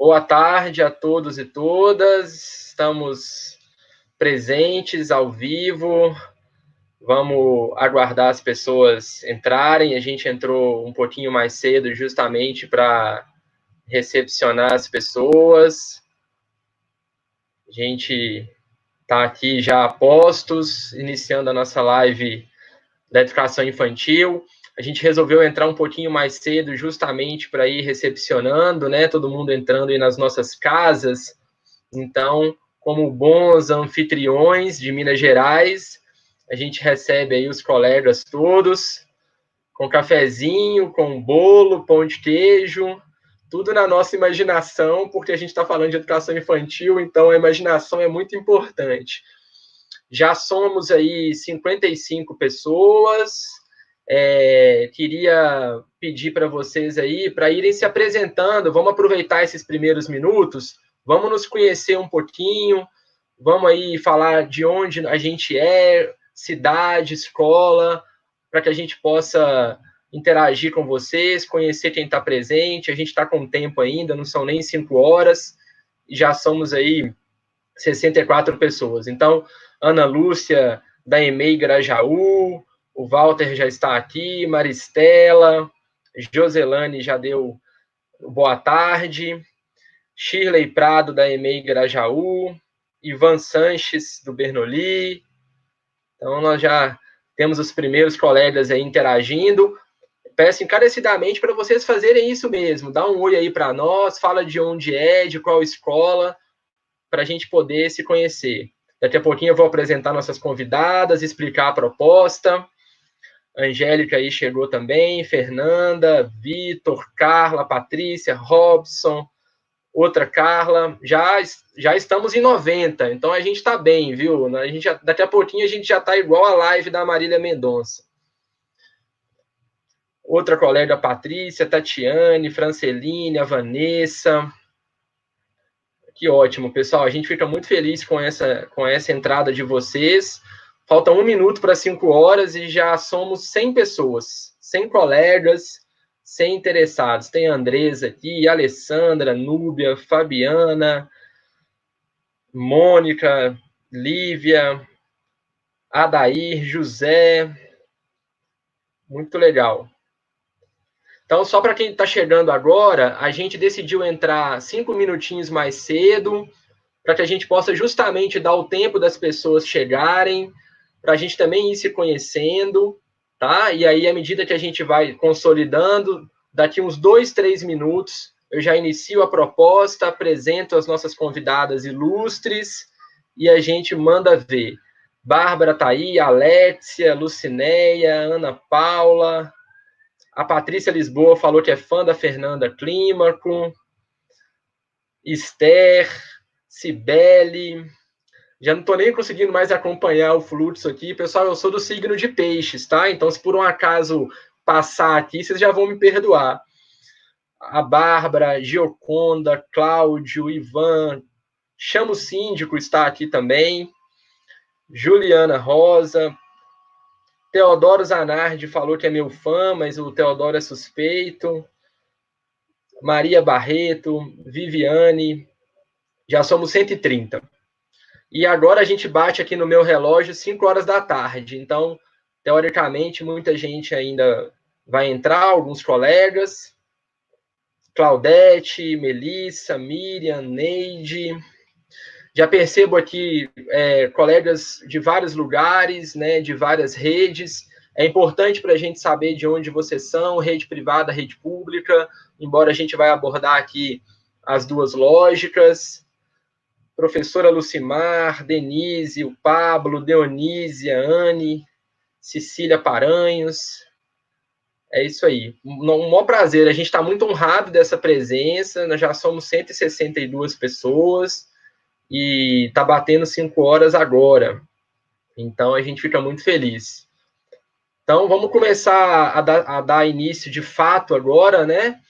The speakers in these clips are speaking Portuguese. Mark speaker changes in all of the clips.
Speaker 1: Boa tarde a todos e todas. Estamos presentes ao vivo. Vamos aguardar as pessoas entrarem. A gente entrou um pouquinho mais cedo justamente para recepcionar as pessoas. A gente está aqui já a postos, iniciando a nossa live da educação infantil. A gente resolveu entrar um pouquinho mais cedo justamente para ir recepcionando, né? Todo mundo entrando aí nas nossas casas. Então, como bons anfitriões de Minas Gerais, a gente recebe aí os colegas todos, com cafezinho, com bolo, pão de queijo, tudo na nossa imaginação, porque a gente está falando de educação infantil, então a imaginação é muito importante. Já somos aí 55 pessoas. Queria pedir para vocês aí, para irem se apresentando, vamos aproveitar esses primeiros minutos, vamos nos conhecer um pouquinho, vamos aí falar de onde a gente é, cidade, escola, para que a gente possa interagir com vocês, conhecer quem está presente. A gente está com tempo ainda, não são nem 5 horas, e já somos aí 64 pessoas. Então, Ana Lúcia, da EMEI Grajaú, o Walter já está aqui, Maristela, Joselane já deu boa tarde, Shirley Prado, da EMEI Grajaú, Ivan Sanches, do Bernoulli. Então, nós já temos os primeiros colegas aí interagindo. Peço encarecidamente para vocês fazerem isso mesmo. Dá um oi aí para nós, fala de onde é, de qual escola, para a gente poder se conhecer. Daqui a pouquinho eu vou apresentar nossas convidadas, explicar a proposta. Angélica aí chegou também, Fernanda, Vitor, Carla, Patrícia, Robson, outra Carla. Já estamos em 90, então a gente está bem, viu? Daqui a pouquinho a gente já está igual a live da Marília Mendonça. Outra colega, Patrícia, Tatiane, Franceline, a Vanessa. Que ótimo, pessoal. A gente fica muito feliz com essa entrada de vocês. Falta 1 minuto para 5 horas e já somos 100 pessoas, 100 colegas, 100 interessados. Tem a Andresa aqui, Alessandra, Núbia, Fabiana, Mônica, Lívia, Adair, José. Muito legal. Então, só para quem está chegando agora, a gente decidiu entrar 5 minutinhos mais cedo, para que a gente possa justamente dar o tempo das pessoas chegarem, para a gente também ir se conhecendo, tá? E aí, à medida que a gente vai consolidando, daqui uns 2, 3 minutos, eu já inicio a proposta, apresento as nossas convidadas ilustres e a gente manda ver. Bárbara tá aí, Alexia, Lucinéia, Ana Paula, a Patrícia Lisboa falou que é fã da Fernanda Clímaco, Esther, Cibele. Já não estou nem conseguindo mais acompanhar o fluxo aqui. Pessoal, eu sou do signo de peixes, tá? Então, se por um acaso passar aqui, vocês já vão me perdoar. A Bárbara, Gioconda, Cláudio, Ivan, Chamo Síndico está aqui também. Juliana Rosa. Teodoro Zanardi falou que é meu fã, mas o Teodoro é suspeito. Maria Barreto, Viviane. Já somos 130. E agora a gente bate aqui no meu relógio 5 horas da tarde. Então, teoricamente, muita gente ainda vai entrar, alguns colegas. Claudete, Melissa, Miriam, Neide. Já percebo aqui colegas de vários lugares, né, de várias redes. É importante para a gente saber de onde vocês são, rede privada, rede pública, embora a gente vai abordar aqui as duas lógicas. Professora Lucimar, Denise, o Pablo, Dionísia, Anne, Cecília Paranhos. É isso aí. Um maior prazer. A gente está muito honrado dessa presença. Nós já somos 162 pessoas e está batendo 5 horas agora. Então, a gente fica muito feliz. Então, vamos começar a dar início de fato agora, né?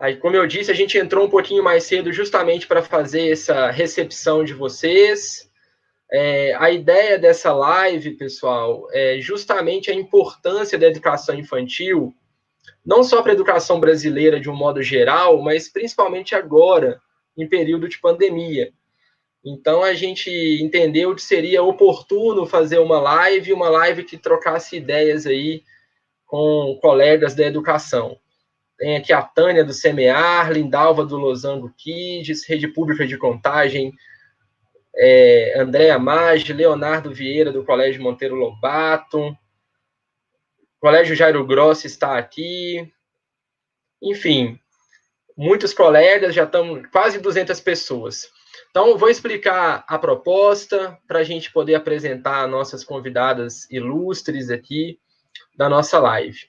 Speaker 1: Aí, como eu disse, a gente entrou um pouquinho mais cedo justamente para fazer essa recepção de vocês. A ideia dessa live, pessoal, é justamente a importância da educação infantil não só para a educação brasileira de um modo geral, mas principalmente agora, em período de pandemia. Então, a gente entendeu que seria oportuno fazer uma live que trocasse ideias aí com colegas da educação. Tem aqui a Tânia do Semear, Lindalva do Losango Kids, Rede Pública de Contagem, Andréa Maggi, Leonardo Vieira do Colégio Monteiro Lobato, Colégio Jairo Grossi está aqui, enfim, muitos colegas, já estamos quase 200 pessoas. Então, vou explicar a proposta para a gente poder apresentar nossas convidadas ilustres aqui da nossa live.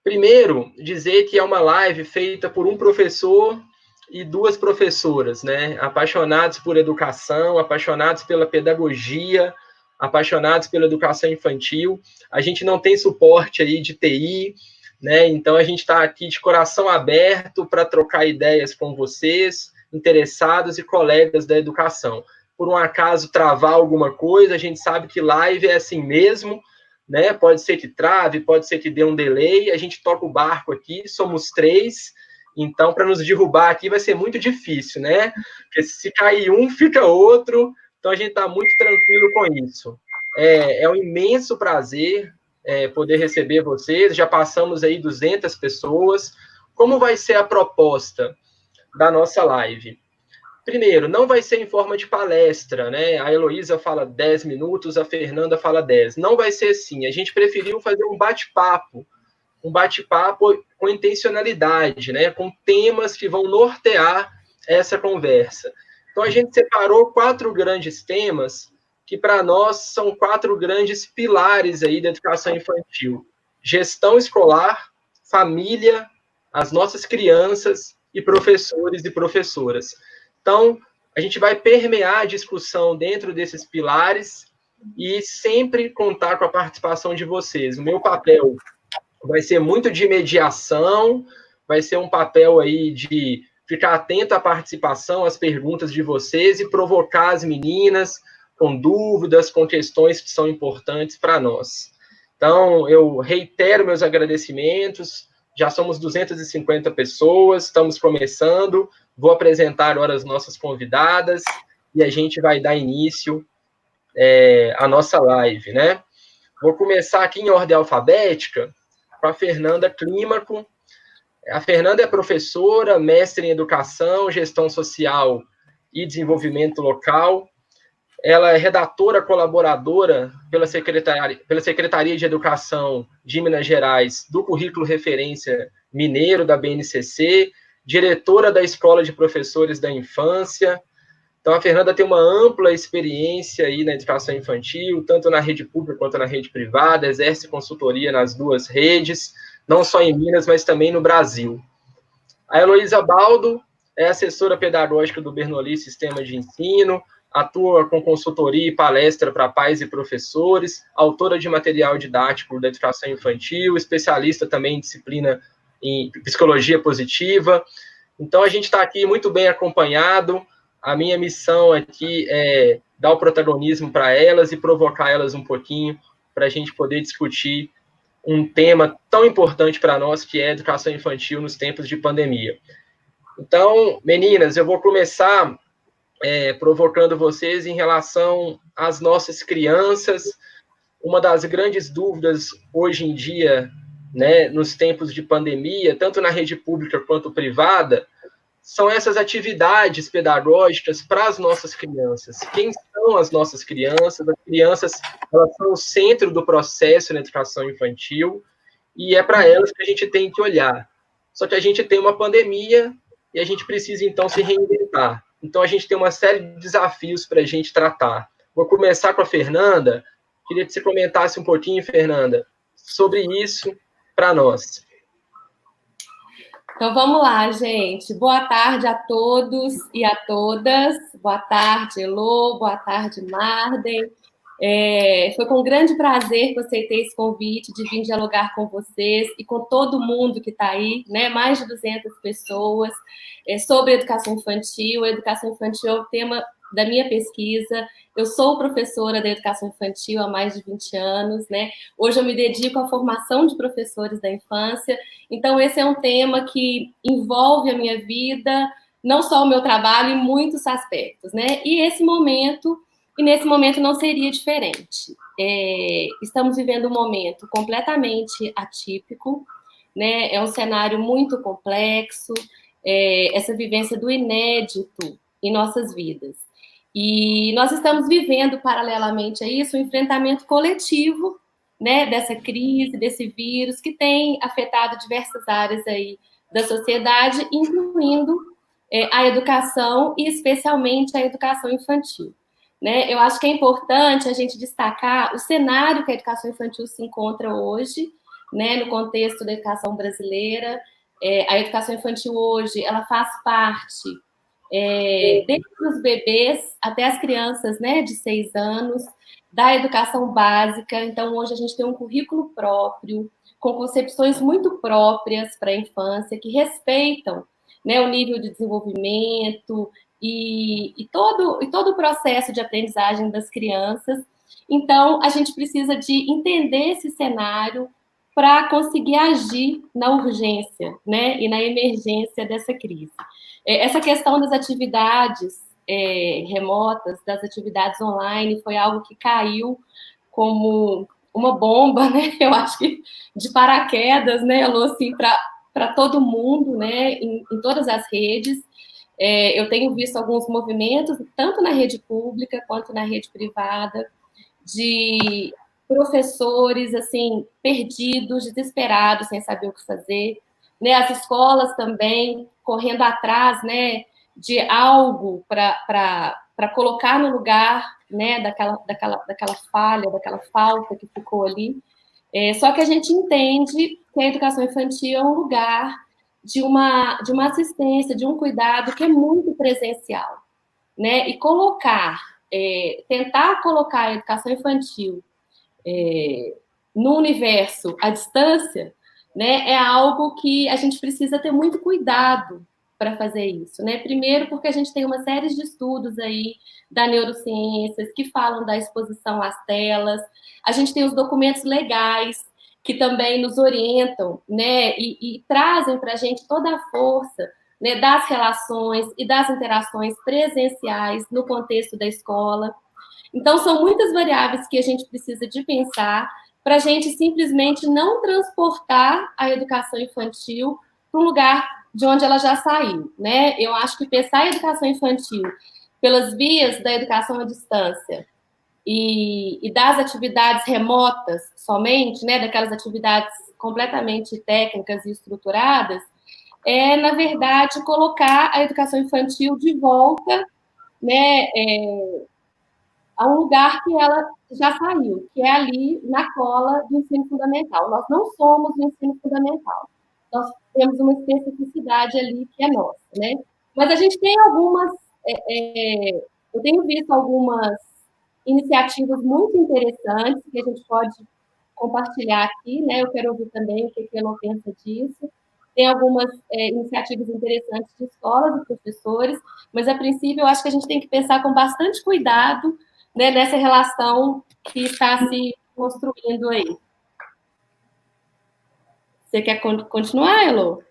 Speaker 1: Primeiro, dizer que é uma live feita por um professor e 2 professoras, né? Apaixonados por educação, apaixonados pela pedagogia, apaixonados pela educação infantil. A gente não tem suporte aí de TI, né? Então, a gente está aqui de coração aberto para trocar ideias com vocês, interessados e colegas da educação. Por um acaso travar alguma coisa, a gente sabe que live é assim mesmo, né? Pode ser que trave, pode ser que dê um delay, a gente toca o barco aqui, somos 3, então para nos derrubar aqui vai ser muito difícil, né? Porque se cair um, fica outro, então a gente está muito tranquilo com isso. É um imenso prazer poder receber vocês, já passamos aí 200 pessoas. Como vai ser a proposta da nossa live? Primeiro, não vai ser em forma de palestra, né? A Heloísa fala 10 minutos, a Fernanda fala 10. Não vai ser assim. A gente preferiu fazer um bate-papo com intencionalidade, né? Com temas que vão nortear essa conversa. Então, a gente separou 4 grandes temas que, para nós, são 4 grandes pilares aí da educação infantil. Gestão escolar, família, as nossas crianças e professores e professoras. Então, a gente vai permear a discussão dentro desses pilares e sempre contar com a participação de vocês. O meu papel vai ser muito de mediação, vai ser um papel aí de ficar atento à participação, às perguntas de vocês e provocar as meninas com dúvidas, com questões que são importantes para nós. Então, eu reitero meus agradecimentos, já somos 250 pessoas, estamos começando, vou apresentar agora as nossas convidadas e a gente vai dar início à nossa live, né? Vou começar aqui em ordem alfabética com a Fernanda Clímaco. A Fernanda é professora, mestre em Educação, Gestão Social e Desenvolvimento Local. Ela é redatora colaboradora pela Secretaria de Educação de Minas Gerais do Currículo Referência Mineiro da BNCC, diretora da Escola de Professores da Infância. Então, a Fernanda tem uma ampla experiência aí na educação infantil, tanto na rede pública quanto na rede privada, exerce consultoria nas 2 redes, não só em Minas, mas também no Brasil. A Heloísa Baldo é assessora pedagógica do Bernoulli Sistema de Ensino, atua com consultoria e palestra para pais e professores, autora de material didático da educação infantil, especialista também em disciplina em psicologia positiva. Então, a gente está aqui muito bem acompanhado. A minha missão aqui é dar o protagonismo para elas e provocar elas um pouquinho para a gente poder discutir um tema tão importante para nós, que é a educação infantil nos tempos de pandemia. Então, meninas, eu vou começar provocando vocês em relação às nossas crianças. Uma das grandes dúvidas hoje em dia, né, nos tempos de pandemia, tanto na rede pública quanto privada, são essas atividades pedagógicas para as nossas crianças. Quem são as nossas crianças? As crianças, elas são o centro do processo na educação infantil e é para elas que a gente tem que olhar. Só que a gente tem uma pandemia e a gente precisa, então, se reinventar. Então, a gente tem uma série de desafios para a gente tratar. Vou começar com a Fernanda. Queria que você comentasse um pouquinho, Fernanda, sobre isso para nós.
Speaker 2: Então, vamos lá, gente. Boa tarde a todos e a todas. Boa tarde, Elô. Boa tarde, Marden. Foi com grande prazer que eu aceitei esse convite de vir dialogar com vocês e com todo mundo que está aí, né? Mais de 200 pessoas, sobre educação infantil. A educação infantil é um tema da minha pesquisa. Eu sou professora da educação infantil há mais de 20 anos, né? Hoje eu me dedico à formação de professores da infância. Então, esse é um tema que envolve a minha vida, não só o meu trabalho, em muitos aspectos, né? E nesse momento não seria diferente. Estamos vivendo um momento completamente atípico, né? É um cenário muito complexo, essa vivência do inédito em nossas vidas. E nós estamos vivendo, paralelamente a isso, um enfrentamento coletivo, né, dessa crise, desse vírus, que tem afetado diversas áreas aí da sociedade, incluindo a educação e especialmente a educação infantil. Né? Eu acho que é importante a gente destacar o cenário que a educação infantil se encontra hoje, né, no contexto da educação brasileira. A educação infantil hoje, ela faz parte, desde os bebês até as crianças, né, de 6 anos, da educação básica. Então, hoje a gente tem um currículo próprio, com concepções muito próprias para a infância, que respeitam, né, o nível de desenvolvimento e todo o processo de aprendizagem das crianças. Então, a gente precisa de entender esse cenário para conseguir agir na urgência, né, e na emergência dessa crise. Essa questão das atividades remotas, das atividades online, foi algo que caiu como uma bomba, né? Eu acho que de paraquedas, né, Elô, assim, para todo mundo, né, em todas as redes. Eu tenho visto alguns movimentos, tanto na rede pública quanto na rede privada, de professores, assim, perdidos, desesperados, sem saber o que fazer, né? As escolas também correndo atrás, né, de algo para colocar no lugar, né, daquela falha, daquela falta que ficou ali. Só que a gente entende que a educação infantil é um lugar de uma assistência, de um cuidado que é muito presencial, né? E tentar colocar a educação infantil no universo à distância, né, é algo que a gente precisa ter muito cuidado para fazer isso, né? Primeiro, porque a gente tem uma série de estudos aí da neurociências que falam da exposição às telas, a gente tem os documentos legais que também nos orientam, né, e trazem para a gente toda a força, né, das relações e das interações presenciais no contexto da escola. Então, são muitas variáveis que a gente precisa de pensar para a gente simplesmente não transportar a educação infantil para um lugar de onde ela já saiu, né? Eu acho que pensar a educação infantil pelas vias da educação à distância e das atividades remotas somente, né, daquelas atividades completamente técnicas e estruturadas, na verdade, colocar a educação infantil de volta, né, a um lugar que ela já saiu, que é ali na cola do ensino fundamental. Nós não somos o ensino fundamental. Nós temos uma especificidade ali que é nossa, né? Mas a gente tem eu tenho visto algumas iniciativas muito interessantes que a gente pode compartilhar aqui, né? Eu quero ouvir também o que ela pensa disso. Tem algumas iniciativas interessantes de escolas e professores, mas, a princípio, eu acho que a gente tem que pensar com bastante cuidado, né, nessa relação que está se construindo aí. Você quer continuar, Elô?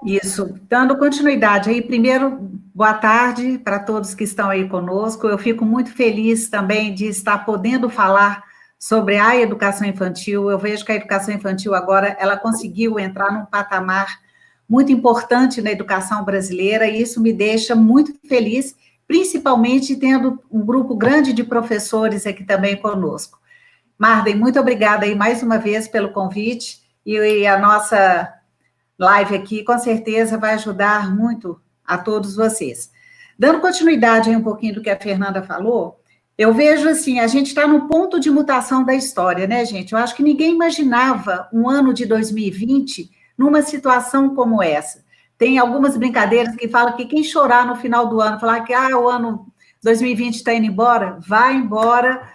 Speaker 3: Isso, dando continuidade aí, primeiro, boa tarde para todos que estão aí conosco. Eu fico muito feliz também de estar podendo falar sobre a educação infantil. Eu vejo que a educação infantil agora, ela conseguiu entrar num patamar muito importante na educação brasileira, e isso me deixa muito feliz, principalmente tendo um grupo grande de professores aqui também conosco. Marden, muito obrigada aí mais uma vez pelo convite, e a nossa live aqui, com certeza, vai ajudar muito a todos vocês. Dando continuidade aí um pouquinho do que a Fernanda falou, eu vejo assim, a gente está no ponto de mutação da história, né, gente? Eu acho que ninguém imaginava um ano de 2020 numa situação como essa. Tem algumas brincadeiras que falam que quem chorar no final do ano, falar que o ano 2020 está indo embora, vai embora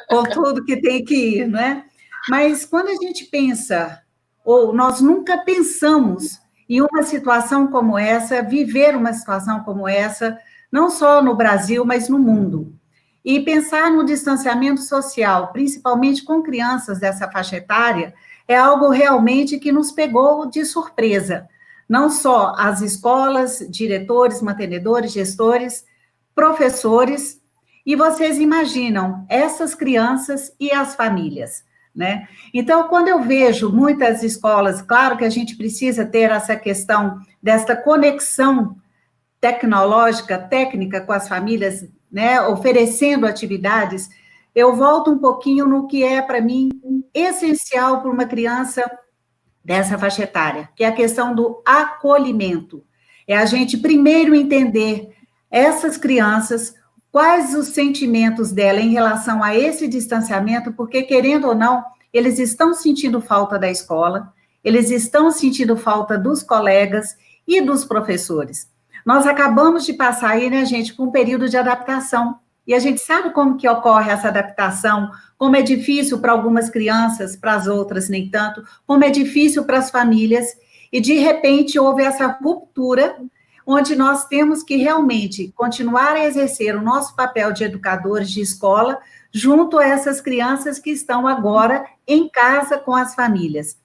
Speaker 3: com tudo que tem que ir, não é? Mas quando a gente pensa, ou nós nunca pensamos em uma situação como essa, viver uma situação como essa, não só no Brasil, mas no mundo. E pensar no distanciamento social, principalmente com crianças dessa faixa etária, é algo realmente que nos pegou de surpresa. Não só as escolas, diretores, mantenedores, gestores, professores, e vocês imaginam essas crianças e as famílias, né? Então, quando eu vejo muitas escolas, claro que a gente precisa ter essa questão desta conexão tecnológica, técnica com as famílias, né, oferecendo atividades, eu volto um pouquinho no que é, para mim, essencial para uma criança dessa faixa etária, que é a questão do acolhimento. É a gente primeiro entender essas crianças, quais os sentimentos dela em relação a esse distanciamento, porque, querendo ou não, eles estão sentindo falta da escola, eles estão sentindo falta dos colegas e dos professores. Nós acabamos de passar aí, né, gente, por um período de adaptação, e a gente sabe como que ocorre essa adaptação, como é difícil para algumas crianças, para as outras nem tanto, como é difícil para as famílias, e de repente houve essa ruptura, onde nós temos que realmente continuar a exercer o nosso papel de educadores de escola, junto a essas crianças que estão agora em casa com as famílias.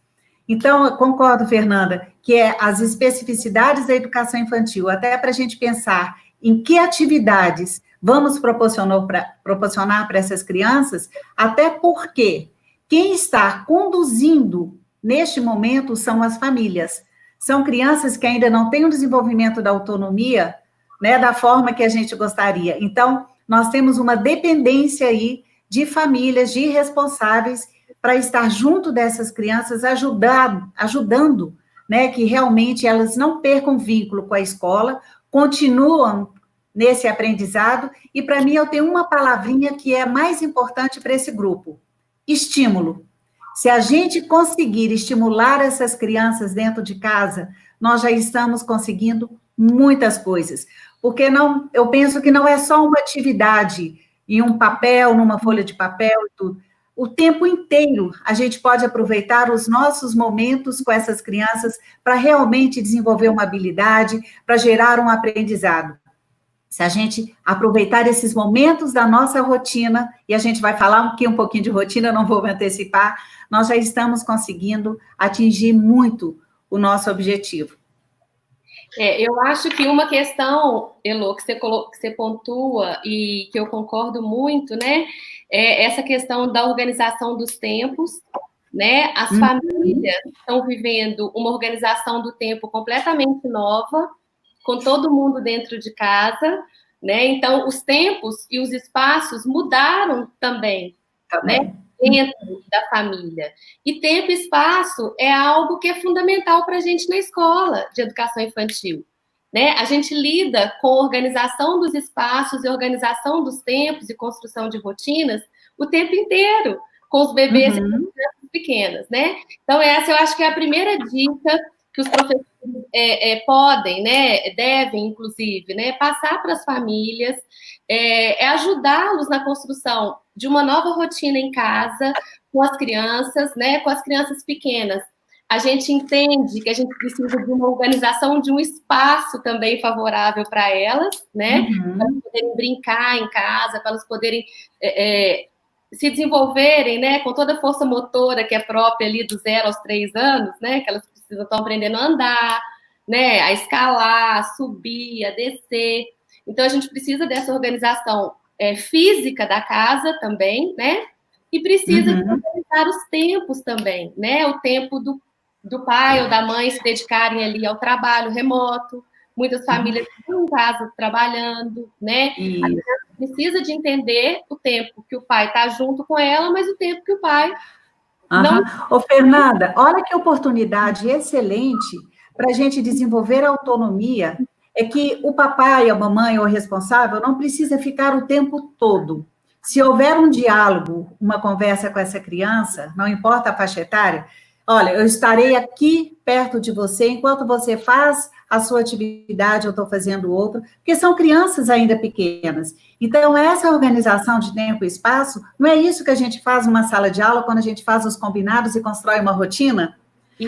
Speaker 3: Então, eu concordo, Fernanda, que é as especificidades da educação infantil, até para a gente pensar em que atividades vamos proporcionar para essas crianças, até porque quem está conduzindo neste momento são as famílias. São crianças que ainda não têm o desenvolvimento da autonomia, né, da forma que a gente gostaria. Então, nós temos uma dependência aí de famílias, de responsáveis, para estar junto dessas crianças, ajudando, né, que realmente elas não percam vínculo com a escola, continuam nesse aprendizado, e para mim eu tenho uma palavrinha que é mais importante para esse grupo: estímulo. Se a gente conseguir estimular essas crianças dentro de casa, nós já estamos conseguindo muitas coisas, porque não, eu penso que não é só uma atividade em um papel, numa folha de papel e tudo. O tempo inteiro a gente pode aproveitar os nossos momentos com essas crianças para realmente desenvolver uma habilidade, para gerar um aprendizado. Se a gente aproveitar esses momentos da nossa rotina, e a gente vai falar um pouquinho de rotina, não vou me antecipar, nós já estamos conseguindo atingir muito o nosso objetivo.
Speaker 2: Eu acho que uma questão, Elô, que você pontua e que eu concordo muito, né, é essa questão da organização dos tempos, né? As famílias estão vivendo uma organização do tempo completamente nova, com todo mundo dentro de casa, né? Então, os tempos e os espaços mudaram também, né? Dentro da família. E tempo e espaço é algo que é fundamental para a gente na escola de educação infantil, né? A gente lida com a organização dos espaços e organização dos tempos e construção de rotinas o tempo inteiro, com os bebês e com as crianças pequenas, né? Então, essa eu acho que é a primeira dica que os professores podem, né, devem, inclusive, né, passar para as famílias, ajudá-los na construção de uma nova rotina em casa, com as crianças, né, com as crianças pequenas. A gente entende que a gente precisa de uma organização, de um espaço também favorável para elas, né, para elas poderem brincar em casa, para elas poderem se desenvolverem, né, com toda a força motora que é própria ali do 0 aos 3 anos, né, que elas estão aprendendo a andar, né, a escalar, a subir, a descer. Então, a gente precisa dessa organização física da casa também, né, e precisa organizar os tempos também, né, o tempo do pai ou da mãe se dedicarem ali ao trabalho remoto. Muitas famílias estão em casa trabalhando, né, a criança precisa de entender o tempo que o pai está junto com ela, mas o tempo que o pai não...
Speaker 3: Ô, Fernanda, olha que oportunidade excelente para a gente desenvolver a autonomia, é que o papai, a mamãe ou o responsável não precisa ficar o tempo todo. Se houver um diálogo, uma conversa com essa criança, não importa a faixa etária, olha, eu estarei aqui perto de você, enquanto você faz a sua atividade, eu estou fazendo outra, porque são crianças ainda pequenas. Então, essa organização de tempo e espaço, não é isso que a gente faz numa sala de aula, quando a gente faz os combinados e constrói uma rotina?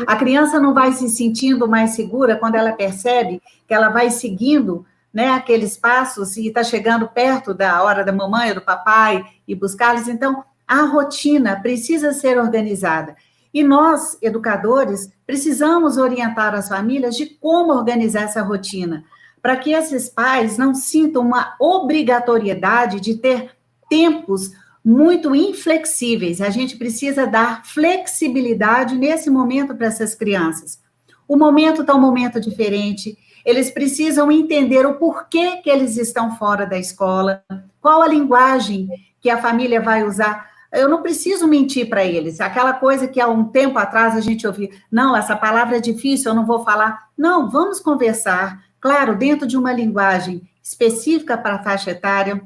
Speaker 3: A criança não vai se sentindo mais segura quando ela percebe que ela vai seguindo né, aqueles passos e está chegando perto da hora da mamãe ou do papai e buscá-los. Então, a rotina precisa ser organizada. E nós, educadores, precisamos orientar as famílias de como organizar essa rotina, para que esses pais não sintam uma obrigatoriedade de ter tempos muito inflexíveis. A gente precisa dar flexibilidade nesse momento para essas crianças. O momento está um momento diferente, eles precisam entender o porquê que eles estão fora da escola, qual a linguagem que a família vai usar. Eu não preciso mentir para eles, aquela coisa que há um tempo atrás a gente ouvia, não, essa palavra é difícil, eu não vou falar. Não, vamos conversar, claro, dentro de uma linguagem específica para a faixa etária,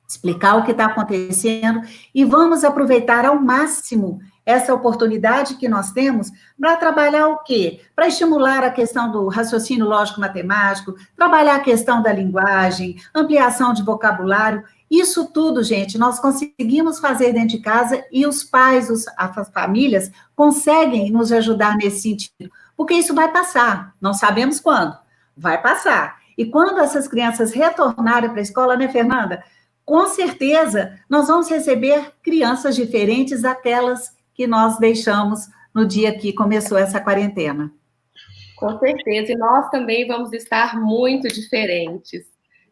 Speaker 3: explicar o que está acontecendo e vamos aproveitar ao máximo essa oportunidade que nós temos para trabalhar o quê? Para estimular a questão do raciocínio lógico-matemático, trabalhar a questão da linguagem, ampliação de vocabulário, isso tudo, gente, nós conseguimos fazer dentro de casa e os pais, as famílias, conseguem nos ajudar nesse sentido, porque isso vai passar, não sabemos quando, vai passar. E quando essas crianças retornarem para a escola, né, Fernanda? Com certeza, nós vamos receber crianças diferentes daquelas que nós deixamos no dia que começou essa quarentena.
Speaker 2: Com certeza, e nós também vamos estar muito diferentes,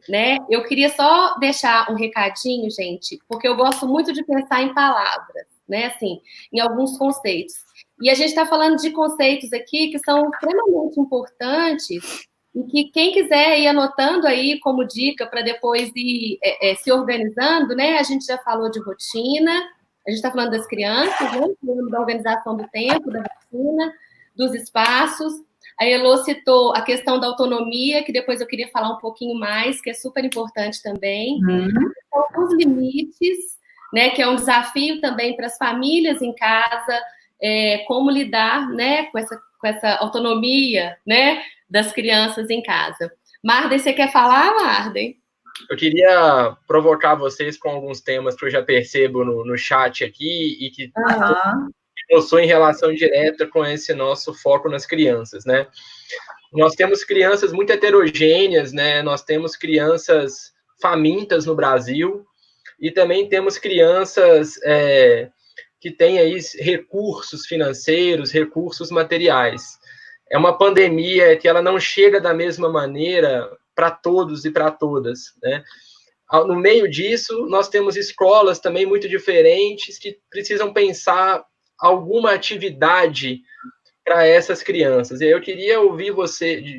Speaker 2: né? Eu queria só deixar um recadinho, gente, porque eu gosto muito de pensar em palavras, né? Assim, em alguns conceitos. E a gente está falando de conceitos aqui que são extremamente importantes e que quem quiser ir anotando aí como dica para depois ir se organizando, né? A gente já falou de rotina, a gente está falando das crianças, né? Da organização do tempo, da rotina, dos espaços. A Elô citou a questão da autonomia, que depois eu queria falar um pouquinho mais, que é super importante também. Então, os limites, né? Que é um desafio também para as famílias em casa, como lidar, né? Com essa autonomia, né? Das crianças em casa. Marden, você quer falar, Marden?
Speaker 1: Eu queria provocar vocês com alguns temas que eu já percebo no chat aqui e que mostrou em relação direta com esse nosso foco nas crianças, né? Nós temos crianças muito heterogêneas, né? Nós temos crianças famintas no Brasil e também temos crianças que têm aí recursos financeiros, recursos materiais. É uma pandemia que ela não chega da mesma maneira para todos e para todas, né? No meio disso, nós temos escolas também muito diferentes que precisam pensar alguma atividade para essas crianças. E eu queria ouvir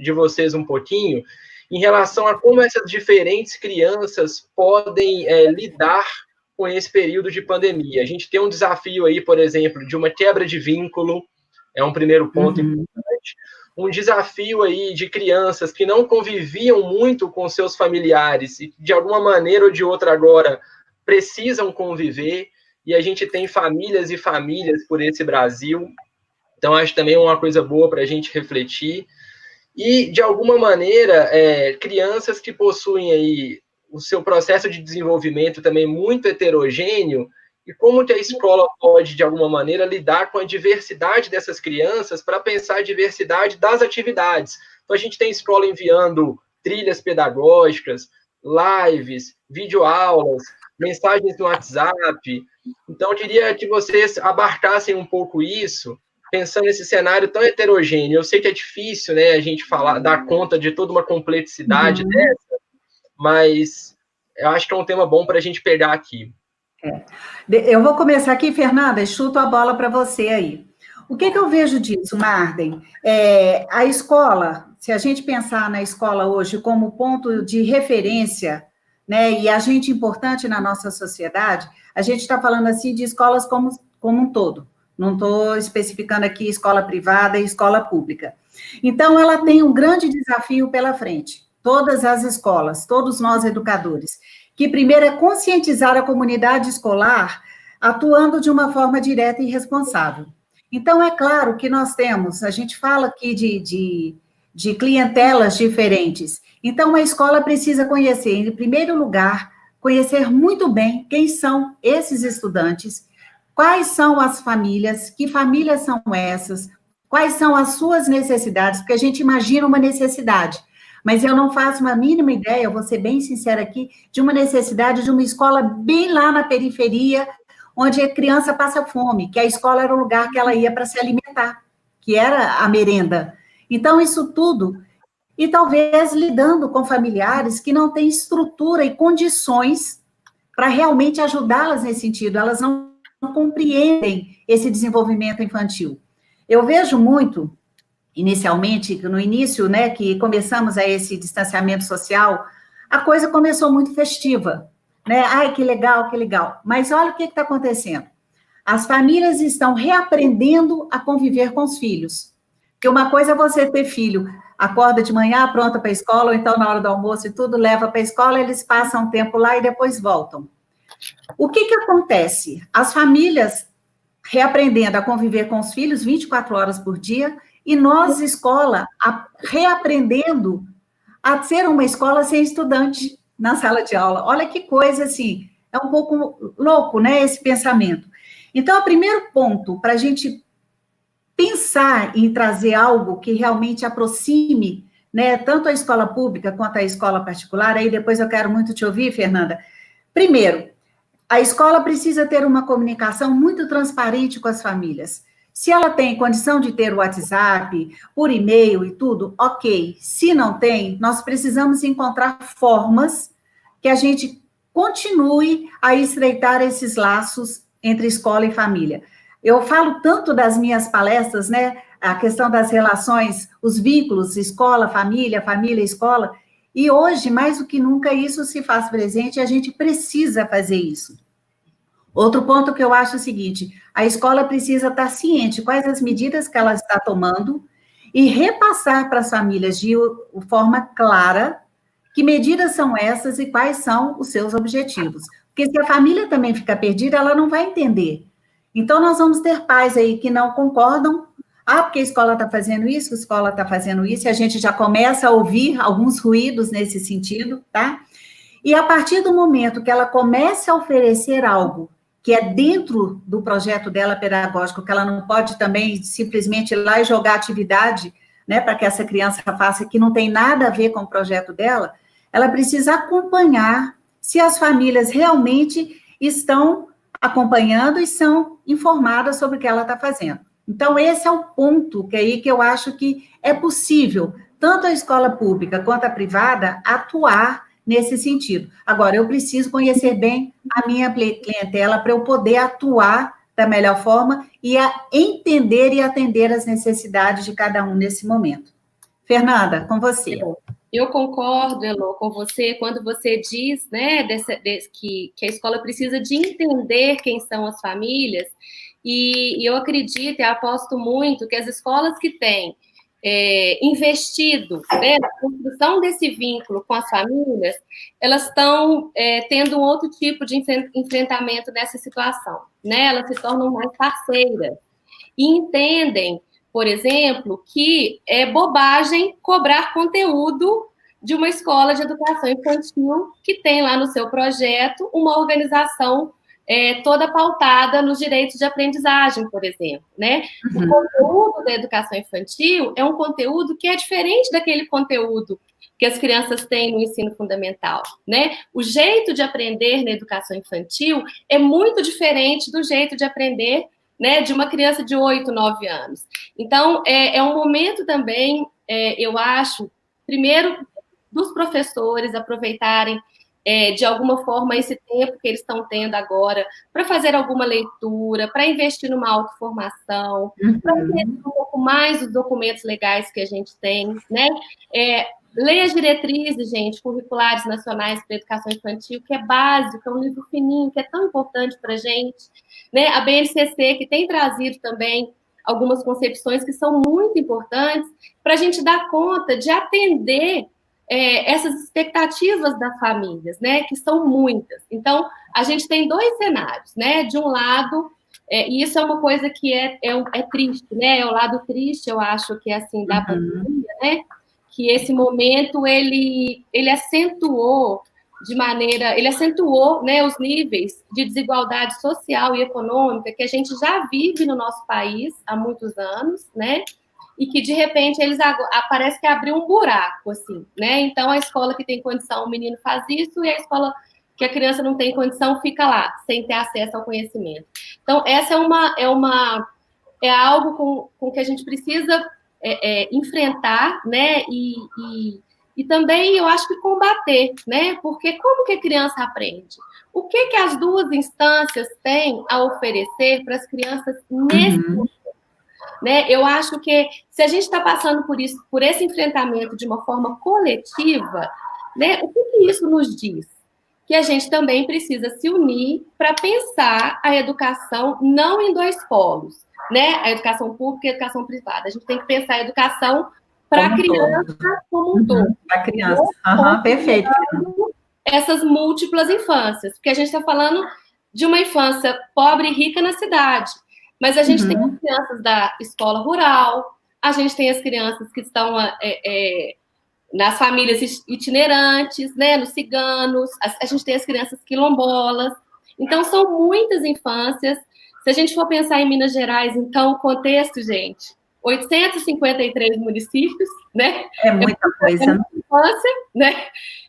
Speaker 1: de vocês um pouquinho em relação a como essas diferentes crianças podem lidar com esse período de pandemia. A gente tem um desafio aí, por exemplo, de uma quebra de vínculo, é um primeiro ponto importante. Um desafio aí de crianças que não conviviam muito com seus familiares e de alguma maneira ou de outra agora precisam conviver, e a gente tem famílias e famílias por esse Brasil, então acho também uma coisa boa para a gente refletir, e de alguma maneira crianças que possuem aí o seu processo de desenvolvimento também muito heterogêneo, e como que a escola pode, de alguma maneira, lidar com a diversidade dessas crianças para pensar a diversidade das atividades. Então, a gente tem escola enviando trilhas pedagógicas, lives, videoaulas, mensagens no WhatsApp. Então, eu queria que vocês abarcassem um pouco isso, pensando nesse cenário tão heterogêneo. Eu sei que é difícil, né, a gente dar conta de toda uma complexidade dessa, mas eu acho que é um tema bom para a gente pegar aqui.
Speaker 3: Eu vou começar aqui, Fernanda, e chuto a bola para você aí. O que eu vejo disso, Marden? A escola, se a gente pensar na escola hoje como ponto de referência, né, e agente importante na nossa sociedade, a gente está falando assim de escolas como um todo. Não estou especificando aqui escola privada e escola pública. Então, ela tem um grande desafio pela frente. Todas as escolas, todos nós educadores, que primeiro é conscientizar a comunidade escolar atuando de uma forma direta e responsável. Então, é claro que nós temos, a gente fala aqui de clientelas diferentes. Então, a escola precisa conhecer, em primeiro lugar, conhecer muito bem quem são esses estudantes, quais são as famílias, que famílias são essas, quais são as suas necessidades, porque a gente imagina uma necessidade, mas eu não faço uma mínima ideia, eu vou ser bem sincera aqui, de uma necessidade de uma escola bem lá na periferia, onde a criança passa fome, que a escola era o lugar que ela ia para se alimentar, que era a merenda. Então, isso tudo, e talvez lidando com familiares que não têm estrutura e condições para realmente ajudá-las nesse sentido, elas não compreendem esse desenvolvimento infantil. Eu vejo muito, inicialmente, no início, né, que começamos a esse distanciamento social, a coisa começou muito festiva, né? Ai, que legal, que legal. Mas olha o que está acontecendo. As famílias estão reaprendendo a conviver com os filhos. Porque uma coisa é você ter filho, acorda de manhã, pronta para a escola, ou então na hora do almoço e tudo, leva para a escola, eles passam um tempo lá e depois voltam. O que acontece? As famílias reaprendendo a conviver com os filhos 24 horas por dia, e nós, escola, reaprendendo a ser uma escola sem estudante na sala de aula. Olha que coisa, assim, é um pouco louco, né, esse pensamento. Então, o primeiro ponto para a gente pensar em trazer algo que realmente aproxime, né, tanto a escola pública quanto a escola particular, aí depois eu quero muito te ouvir, Fernanda. Primeiro, a escola precisa ter uma comunicação muito transparente com as famílias. Se ela tem condição de ter o WhatsApp, por e-mail e tudo, ok. Se não tem, nós precisamos encontrar formas que a gente continue a estreitar esses laços entre escola e família. Eu falo tanto das minhas palestras, né? A questão das relações, os vínculos, escola, família, família, escola. E hoje, mais do que nunca, isso se faz presente e a gente precisa fazer isso. Outro ponto que eu acho é o seguinte, a escola precisa estar ciente quais as medidas que ela está tomando e repassar para as famílias de forma clara que medidas são essas e quais são os seus objetivos. Porque se a família também ficar perdida, ela não vai entender. Então, nós vamos ter pais aí que não concordam, porque a escola está fazendo isso, a escola está fazendo isso, e a gente já começa a ouvir alguns ruídos nesse sentido, tá? E a partir do momento que ela comece a oferecer algo que é dentro do projeto dela pedagógico, que ela não pode também simplesmente ir lá e jogar atividade, né, para que essa criança faça, que não tem nada a ver com o projeto dela, ela precisa acompanhar se as famílias realmente estão acompanhando e são informadas sobre o que ela está fazendo. Então, esse é o ponto que eu acho que é possível, tanto a escola pública quanto a privada, atuar nesse sentido. Agora, eu preciso conhecer bem a minha clientela para eu poder atuar da melhor forma e entender e atender as necessidades de cada um nesse momento. Fernanda, com você.
Speaker 2: Eu concordo, Elô, com você, quando você diz, né, que a escola precisa de entender quem são as famílias, e eu acredito e aposto muito que as escolas que têm investido, né, na construção desse vínculo com as famílias, elas estão tendo um outro tipo de enfrentamento nessa situação, né? Elas se tornam mais parceiras e entendem, por exemplo, que é bobagem cobrar conteúdo de uma escola de educação infantil que tem lá no seu projeto uma organização toda pautada nos direitos de aprendizagem, por exemplo, né? O conteúdo da educação infantil é um conteúdo que é diferente daquele conteúdo que as crianças têm no ensino fundamental, né? O jeito de aprender na educação infantil é muito diferente do jeito de aprender, né, de uma criança de 8, 9 anos. Então, é um momento também, eu acho, primeiro, dos professores aproveitarem de alguma forma esse tempo que eles estão tendo agora para fazer alguma leitura, para investir numa autoformação, para entender um pouco mais os documentos legais que a gente tem, né? Leia as diretrizes, gente, curriculares nacionais para a educação infantil, que é básico, é um livro fininho, que é tão importante para a gente, né? A BNCC, que tem trazido também algumas concepções que são muito importantes para a gente dar conta de atender essas expectativas das famílias, né, que são muitas. Então, a gente tem dois cenários, né, de um lado, e isso é uma coisa que é triste, né, é o lado triste, eu acho que é assim, da pandemia, né, que esse momento, ele acentuou né, os níveis de desigualdade social e econômica que a gente já vive no nosso país há muitos anos, né, e que, de repente, parece que abriu um buraco, assim, né? Então, a escola que tem condição, o menino faz isso, e a escola que a criança não tem condição fica lá, sem ter acesso ao conhecimento. Então, essa é algo com que a gente precisa enfrentar, né? E também, eu acho que combater, né? Porque como que a criança aprende? O que as duas instâncias têm a oferecer para as crianças nesse momento? Né? Eu acho que se a gente está passando por esse enfrentamento de uma forma coletiva, né? O que isso nos diz? Que a gente também precisa se unir para pensar a educação não em dois polos, né? A educação pública e a educação privada. A gente tem que pensar a educação para a criança como um todo.
Speaker 3: Para a criança, perfeito.
Speaker 2: Essas múltiplas infâncias, porque a gente está falando de uma infância pobre e rica na cidade, mas a gente tem as crianças da escola rural, a gente tem as crianças que estão nas famílias itinerantes, né, nos ciganos, a gente tem as crianças quilombolas. Então, são muitas infâncias. Se a gente for pensar em Minas Gerais, então, o contexto, gente, 853 municípios, né?
Speaker 3: É muita coisa.
Speaker 2: É muita infância, né?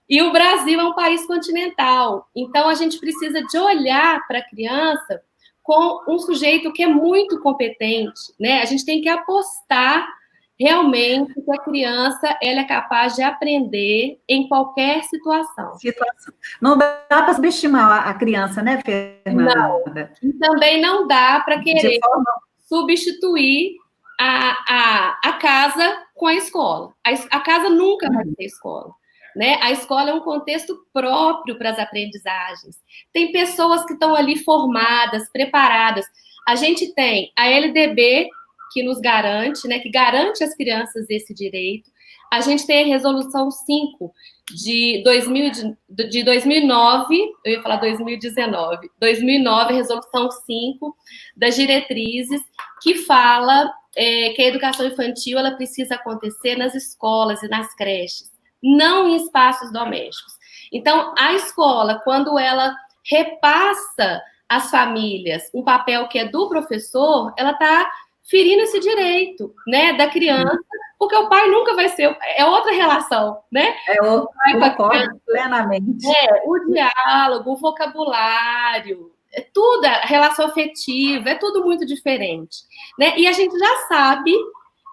Speaker 2: E o Brasil é um país continental. Então, a gente precisa de olhar para a criança com um sujeito que é muito competente, né? A gente tem que apostar realmente que a criança ela é capaz de aprender em qualquer situação.
Speaker 3: Não dá para subestimar a criança, né, Fernanda?
Speaker 2: Não. E também não dá para querer substituir a casa com a escola. A casa nunca vai ser escola. Né? A escola é um contexto próprio para as aprendizagens. Tem pessoas que estão ali formadas, preparadas. A gente tem a LDB, que nos garante, né, que garante às crianças esse direito. A gente tem a Resolução 5 de 2009, eu ia falar 2019, 2009, Resolução 5 das diretrizes, que fala que a educação infantil ela precisa acontecer nas escolas e nas creches, não em espaços domésticos. Então, a escola, quando ela repassa às famílias um papel que é do professor, ela está ferindo esse direito, né, da criança, porque o pai nunca vai ser, é outra relação, né?
Speaker 3: Eu concordo plenamente.
Speaker 2: O diálogo, o vocabulário, tudo, a relação afetiva, é tudo muito diferente, né? E a gente já sabe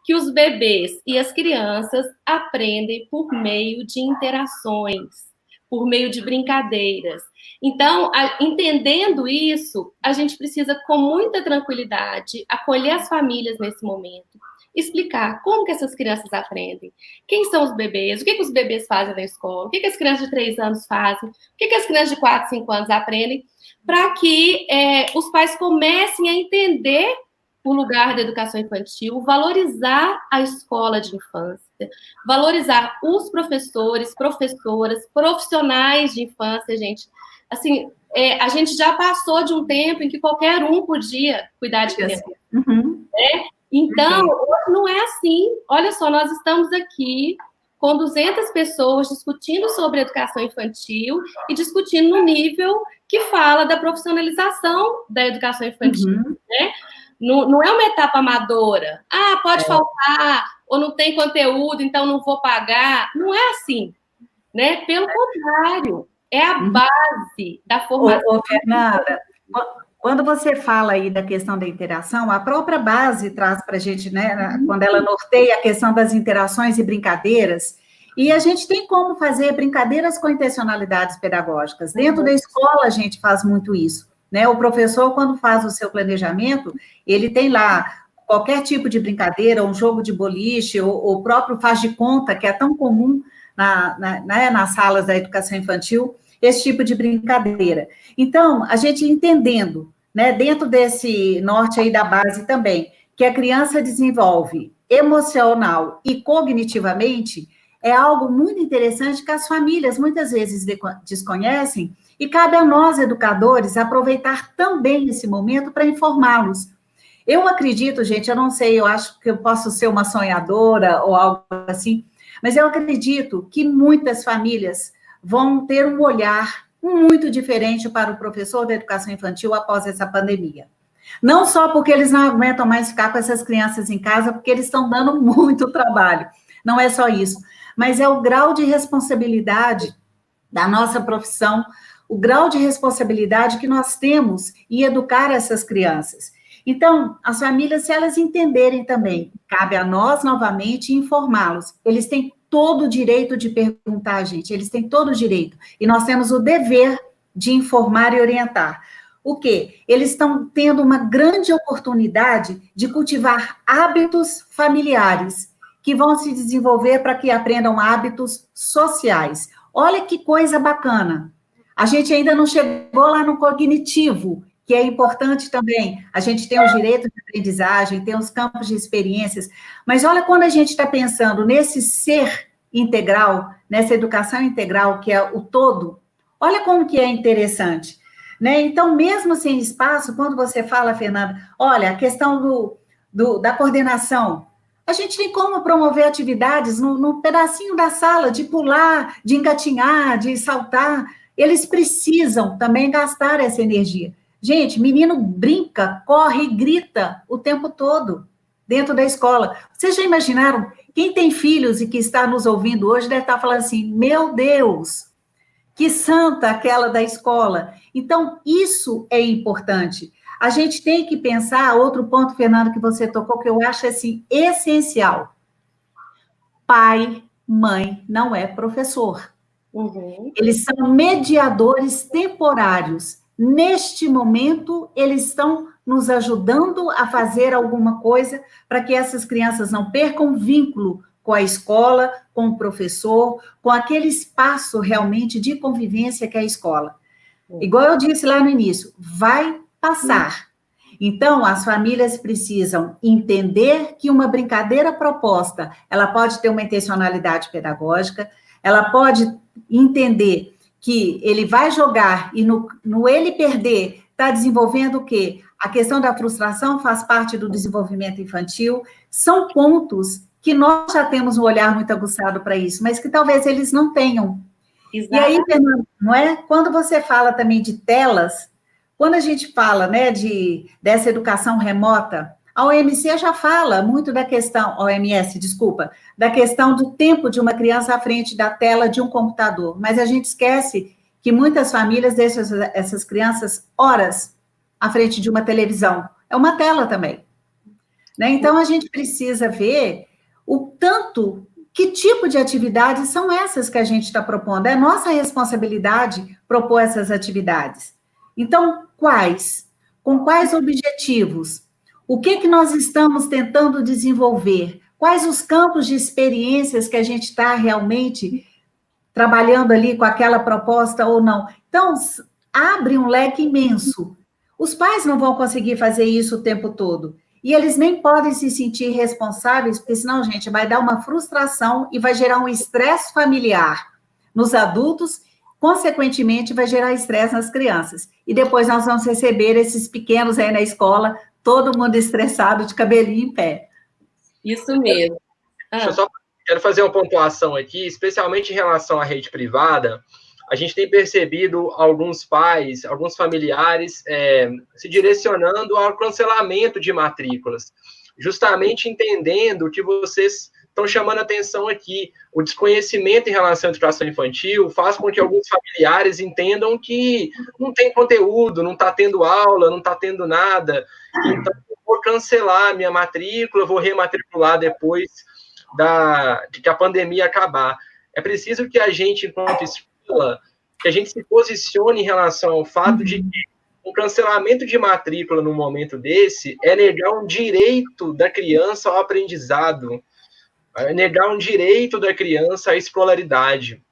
Speaker 2: que os bebês e as crianças aprendem por meio de interações, por meio de brincadeiras. Então, entendendo isso, a gente precisa, com muita tranquilidade, acolher as famílias nesse momento, explicar como que essas crianças aprendem, quem são os bebês, o que os bebês fazem na escola, o que as crianças de 3 anos fazem, o que as crianças de 4, 5 anos aprendem, para que os pais comecem a entender o lugar da educação infantil, valorizar a escola de infância, valorizar os professores, professoras, profissionais de infância, gente. Assim, a gente já passou de um tempo em que qualquer um podia cuidar de criança. Né? Então, hoje não é assim. Olha só, nós estamos aqui com 200 pessoas discutindo sobre educação infantil e discutindo no nível que fala da profissionalização da educação infantil, né? Não é uma etapa amadora. Pode faltar, ou não tem conteúdo, então não vou pagar. Não é assim, né? Pelo contrário, é a base da formação.
Speaker 3: Fernanda, quando você fala aí da questão da interação, a própria base traz para a gente, né? Quando ela norteia a questão das interações e brincadeiras, e a gente tem como fazer brincadeiras com intencionalidades pedagógicas. Dentro da escola, a gente faz muito isso. Né? O professor, quando faz o seu planejamento, ele tem lá qualquer tipo de brincadeira, um jogo de boliche, ou o próprio faz de conta, que é tão comum nas salas da educação infantil, esse tipo de brincadeira. Então, a gente entendendo, né, dentro desse norte aí da base também, que a criança desenvolve emocional e cognitivamente, é algo muito interessante que as famílias muitas vezes desconhecem, e cabe a nós, educadores, aproveitar também esse momento para informá-los. Eu acredito, gente, eu não sei, eu acho que eu posso ser uma sonhadora ou algo assim, mas eu acredito que muitas famílias vão ter um olhar muito diferente para o professor da educação infantil após essa pandemia. Não só porque eles não aguentam mais ficar com essas crianças em casa, porque eles estão dando muito trabalho. Não é só isso, mas é o grau de responsabilidade da nossa profissão, o grau de responsabilidade que nós temos em educar essas crianças. Então, as famílias, se elas entenderem também, cabe a nós, novamente, informá-los. Eles têm todo o direito de perguntar, gente, eles têm todo o direito. E nós temos o dever de informar e orientar. O quê? Eles estão tendo uma grande oportunidade de cultivar hábitos familiares, que vão se desenvolver para que aprendam hábitos sociais. Olha que coisa bacana. A gente ainda não chegou lá no cognitivo, que é importante também. A gente tem os direitos de aprendizagem, tem os campos de experiências, mas olha quando a gente está pensando nesse ser integral, nessa educação integral, que é o todo, olha como que é interessante, né? Então, mesmo sem espaço, quando você fala, Fernanda, olha, a questão da coordenação, a gente tem como promover atividades no pedacinho da sala, de pular, de engatinhar, de saltar. Eles precisam também gastar essa energia. Gente, menino brinca, corre e grita o tempo todo dentro da escola. Vocês já imaginaram? Quem tem filhos e que está nos ouvindo hoje deve estar falando assim, meu Deus, que santa aquela da escola. Então, isso é importante. A gente tem que pensar, outro ponto, Fernando, que você tocou, que eu acho assim, essencial. Pai, mãe, não é professor.
Speaker 2: Uhum.
Speaker 3: Eles são mediadores temporários. Neste momento, eles estão nos ajudando a fazer alguma coisa para que essas crianças não percam vínculo com a escola, com o professor, com aquele espaço realmente de convivência que é a escola. Igual eu disse lá no início, vai passar. Então, as famílias precisam entender que uma brincadeira proposta, ela pode ter uma intencionalidade pedagógica, ela pode entender que ele vai jogar e no ele perder, está desenvolvendo o quê? A questão da frustração faz parte do desenvolvimento infantil, são pontos que nós já temos um olhar muito aguçado para isso, mas que talvez eles não tenham. Exato. E aí, Fernando, não é? Quando você fala também de telas, quando a gente fala, né, dessa educação remota, a OMC já fala muito da questão, OMS, desculpa, da questão do tempo de uma criança à frente da tela de um computador, mas a gente esquece que muitas famílias deixam essas crianças horas à frente de uma televisão. É uma tela também. Né? Então, a gente precisa ver o tanto, que tipo de atividades são essas que a gente está propondo. É nossa responsabilidade propor essas atividades. Então, quais? Com quais objetivos? O que nós estamos tentando desenvolver? Quais os campos de experiências que a gente está realmente trabalhando ali com aquela proposta ou não? Então, abre um leque imenso. Os pais não vão conseguir fazer isso o tempo todo. E eles nem podem se sentir responsáveis, porque senão, gente, vai dar uma frustração e vai gerar um estresse familiar nos adultos, consequentemente, vai gerar estresse nas crianças. E depois nós vamos receber esses pequenos aí na escola, todo mundo estressado, de cabelinho em pé.
Speaker 2: Isso mesmo.
Speaker 1: Quero fazer uma pontuação aqui, especialmente em relação à rede privada. A gente tem percebido alguns pais, alguns familiares se direcionando ao cancelamento de matrículas, justamente entendendo que vocês estão chamando a atenção aqui. O desconhecimento em relação à educação infantil faz com que alguns familiares entendam que não tem conteúdo, não está tendo aula, não está tendo nada, então eu vou cancelar a minha matrícula, vou rematricular depois de que a pandemia acabar. É preciso que a gente, enquanto escola, que a gente se posicione em relação ao fato de que o cancelamento de matrícula num momento desse é negar um direito da criança ao aprendizado, é negar um direito da criança à escolaridade.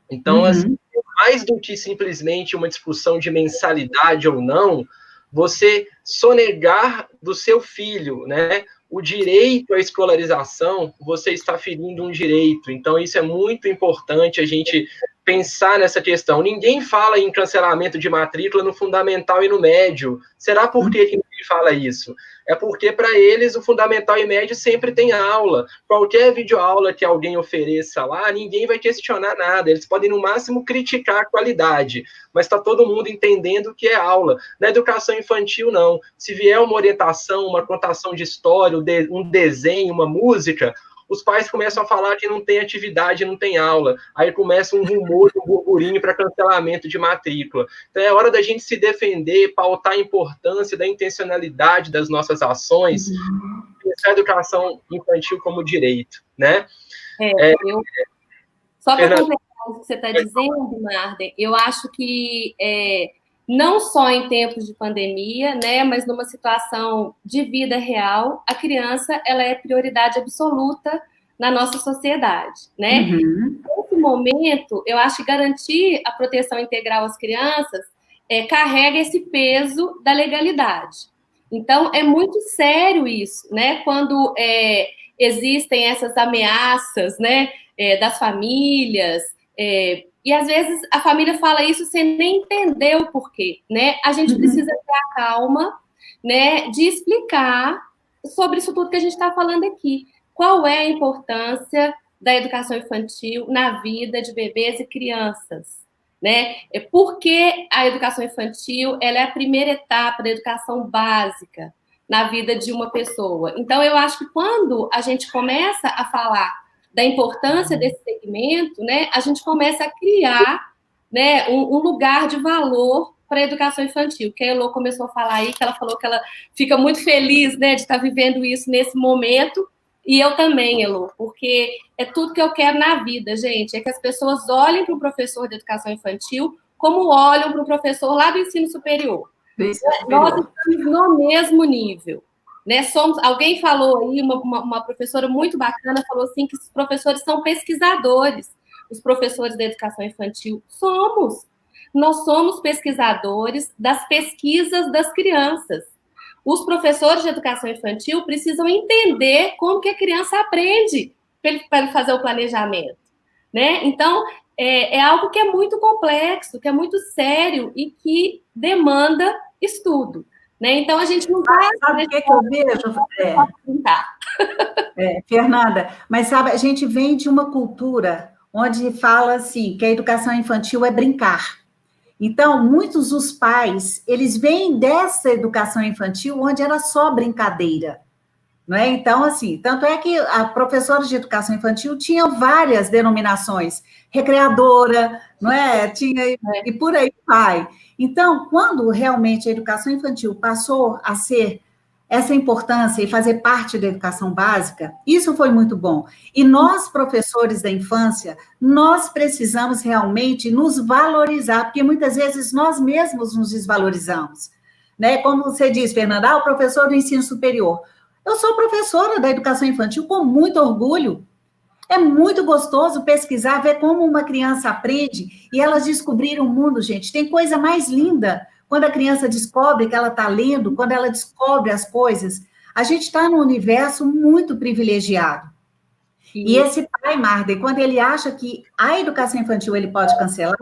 Speaker 1: Então, assim, mais do que simplesmente uma discussão de mensalidade ou não, você sonegar do seu filho, né, o direito à escolarização, você está ferindo um direito. Então, isso é muito importante a gente pensar nessa questão. Ninguém fala em cancelamento de matrícula no fundamental e no médio. Será por que ninguém fala isso? É porque, para eles, o fundamental e médio sempre tem aula. Qualquer videoaula que alguém ofereça lá, ninguém vai questionar nada. Eles podem, no máximo, criticar a qualidade. Mas está todo mundo entendendo o que é aula. Na educação infantil, não. Se vier uma orientação, uma contação de história, um desenho, uma música, os pais começam a falar que não tem atividade, não tem aula. Aí começa um rumor, um burburinho para cancelamento de matrícula. Então é hora da gente se defender, pautar a importância da intencionalidade das nossas ações, pensar a educação infantil como direito, né?
Speaker 2: Só para completar o que você está dizendo, Marden, eu acho que não só em tempos de pandemia, né, mas numa situação de vida real, a criança ela é prioridade absoluta na nossa sociedade, né? Nesse momento, eu acho que garantir a proteção integral às crianças carrega esse peso da legalidade. Então, é muito sério isso, né? Quando existem essas ameaças, né, das famílias, e às vezes a família fala isso sem nem entender o porquê, né? A gente precisa ter a calma, né, de explicar sobre isso tudo que a gente está falando aqui. Qual é a importância da educação infantil na vida de bebês e crianças, né? Porque a educação infantil ela é a primeira etapa da educação básica na vida de uma pessoa. Então, eu acho que quando a gente começa a falar da importância desse segmento, né, a gente começa a criar, né, um lugar de valor para a educação infantil, que a Elô começou a falar aí, que ela falou que ela fica muito feliz, né, de estar vivendo isso nesse momento, e eu também, Elô, porque é tudo que eu quero na vida, gente, é que as pessoas olhem para o professor de educação infantil como olham para o professor lá do ensino superior. Nós estamos no mesmo nível. Né, alguém falou aí, uma professora muito bacana falou assim que os professores são pesquisadores, os professores da educação infantil. Nós somos pesquisadores das pesquisas das crianças. Os professores de educação infantil precisam entender como que a criança aprende para fazer o planejamento, né? Então, é algo que é muito complexo, que é muito sério e que demanda estudo. Né? Então, a gente não vai...
Speaker 3: Sabe o que eu vejo? Fernanda, mas sabe, a gente vem de uma cultura onde fala assim, que a educação infantil é brincar. Então, muitos dos pais, eles vêm dessa educação infantil onde era só brincadeira. Não é? Então, assim, tanto é que a professora de educação infantil tinha várias denominações, recreadora, não é? E por aí vai. Então, quando realmente a educação infantil passou a ser essa importância e fazer parte da educação básica, isso foi muito bom. E nós, professores da infância, nós precisamos realmente nos valorizar, porque muitas vezes nós mesmos nos desvalorizamos. Né? Como você diz, Fernanda, o professor do ensino superior. Eu sou professora da educação infantil com muito orgulho. É muito gostoso pesquisar, ver como uma criança aprende e elas descobriram o mundo, gente. Tem coisa mais linda quando a criança descobre que ela está lendo, quando ela descobre as coisas. A gente está num universo muito privilegiado. Sim. E esse pai, Marden, quando ele acha que a educação infantil ele pode cancelar,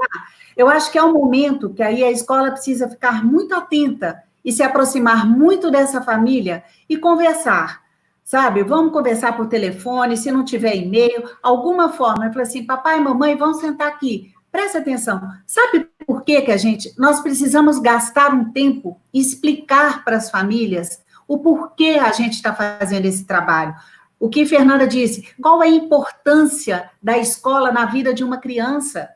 Speaker 3: eu acho que é um momento que aí a escola precisa ficar muito atenta e se aproximar muito dessa família e conversar, sabe? Vamos conversar por telefone, se não tiver e-mail, alguma forma. Eu falei assim, papai e mamãe, vamos sentar aqui, presta atenção. Sabe por que nós precisamos gastar um tempo e explicar para as famílias o porquê a gente está fazendo esse trabalho? O que Fernanda disse, qual é a importância da escola na vida de uma criança?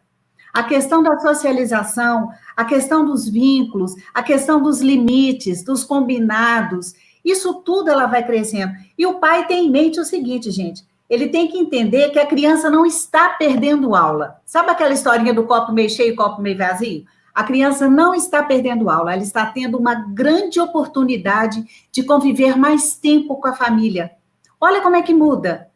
Speaker 3: A questão da socialização, a questão dos vínculos, a questão dos limites, dos combinados, isso tudo ela vai crescendo. E o pai tem em mente o seguinte, gente, ele tem que entender que a criança não está perdendo aula. Sabe aquela historinha do copo meio cheio e copo meio vazio? A criança não está perdendo aula, ela está tendo uma grande oportunidade de conviver mais tempo com a família. Olha como é que muda.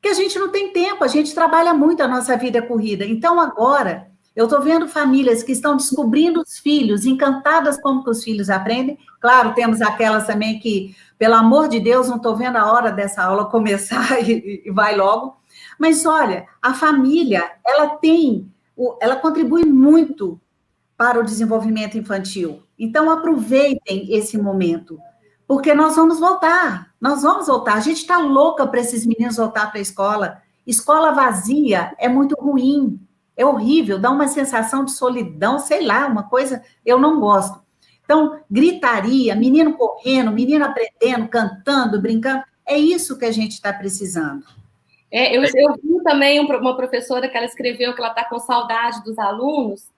Speaker 3: Que a gente não tem tempo, a gente trabalha muito, a nossa vida é corrida. Então, agora, eu estou vendo famílias que estão descobrindo os filhos, encantadas como que os filhos aprendem. Claro, temos aquelas também que, pelo amor de Deus, não estou vendo a hora dessa aula começar e vai logo. Mas, olha, a família, ela tem ela contribui muito para o desenvolvimento infantil. Então, aproveitem esse momento, porque nós vamos voltar. A gente está louca para esses meninos voltar para a escola. Escola vazia é muito ruim, é horrível, dá uma sensação de solidão, sei lá, uma coisa, eu não gosto. Então, gritaria, menino correndo, menino aprendendo, cantando, brincando, é isso que a gente está precisando.
Speaker 2: Eu vi também uma professora que ela escreveu que ela está com saudade dos alunos,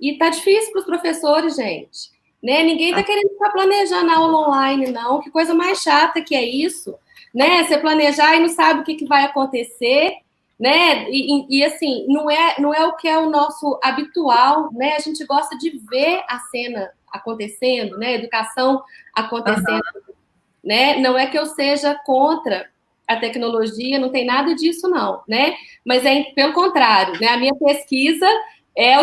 Speaker 2: e está difícil para os professores, gente. Né? Ninguém está querendo ficar planejando aula online, não. Que coisa mais chata que é isso. Né? Você planejar e não sabe o que vai acontecer. Né? E assim, não é o que é o nosso habitual. Né? A gente gosta de ver a cena acontecendo, né? A educação acontecendo. Né? Não é que eu seja contra a tecnologia, não tem nada disso, não. Né? Mas pelo contrário, né? A minha pesquisa é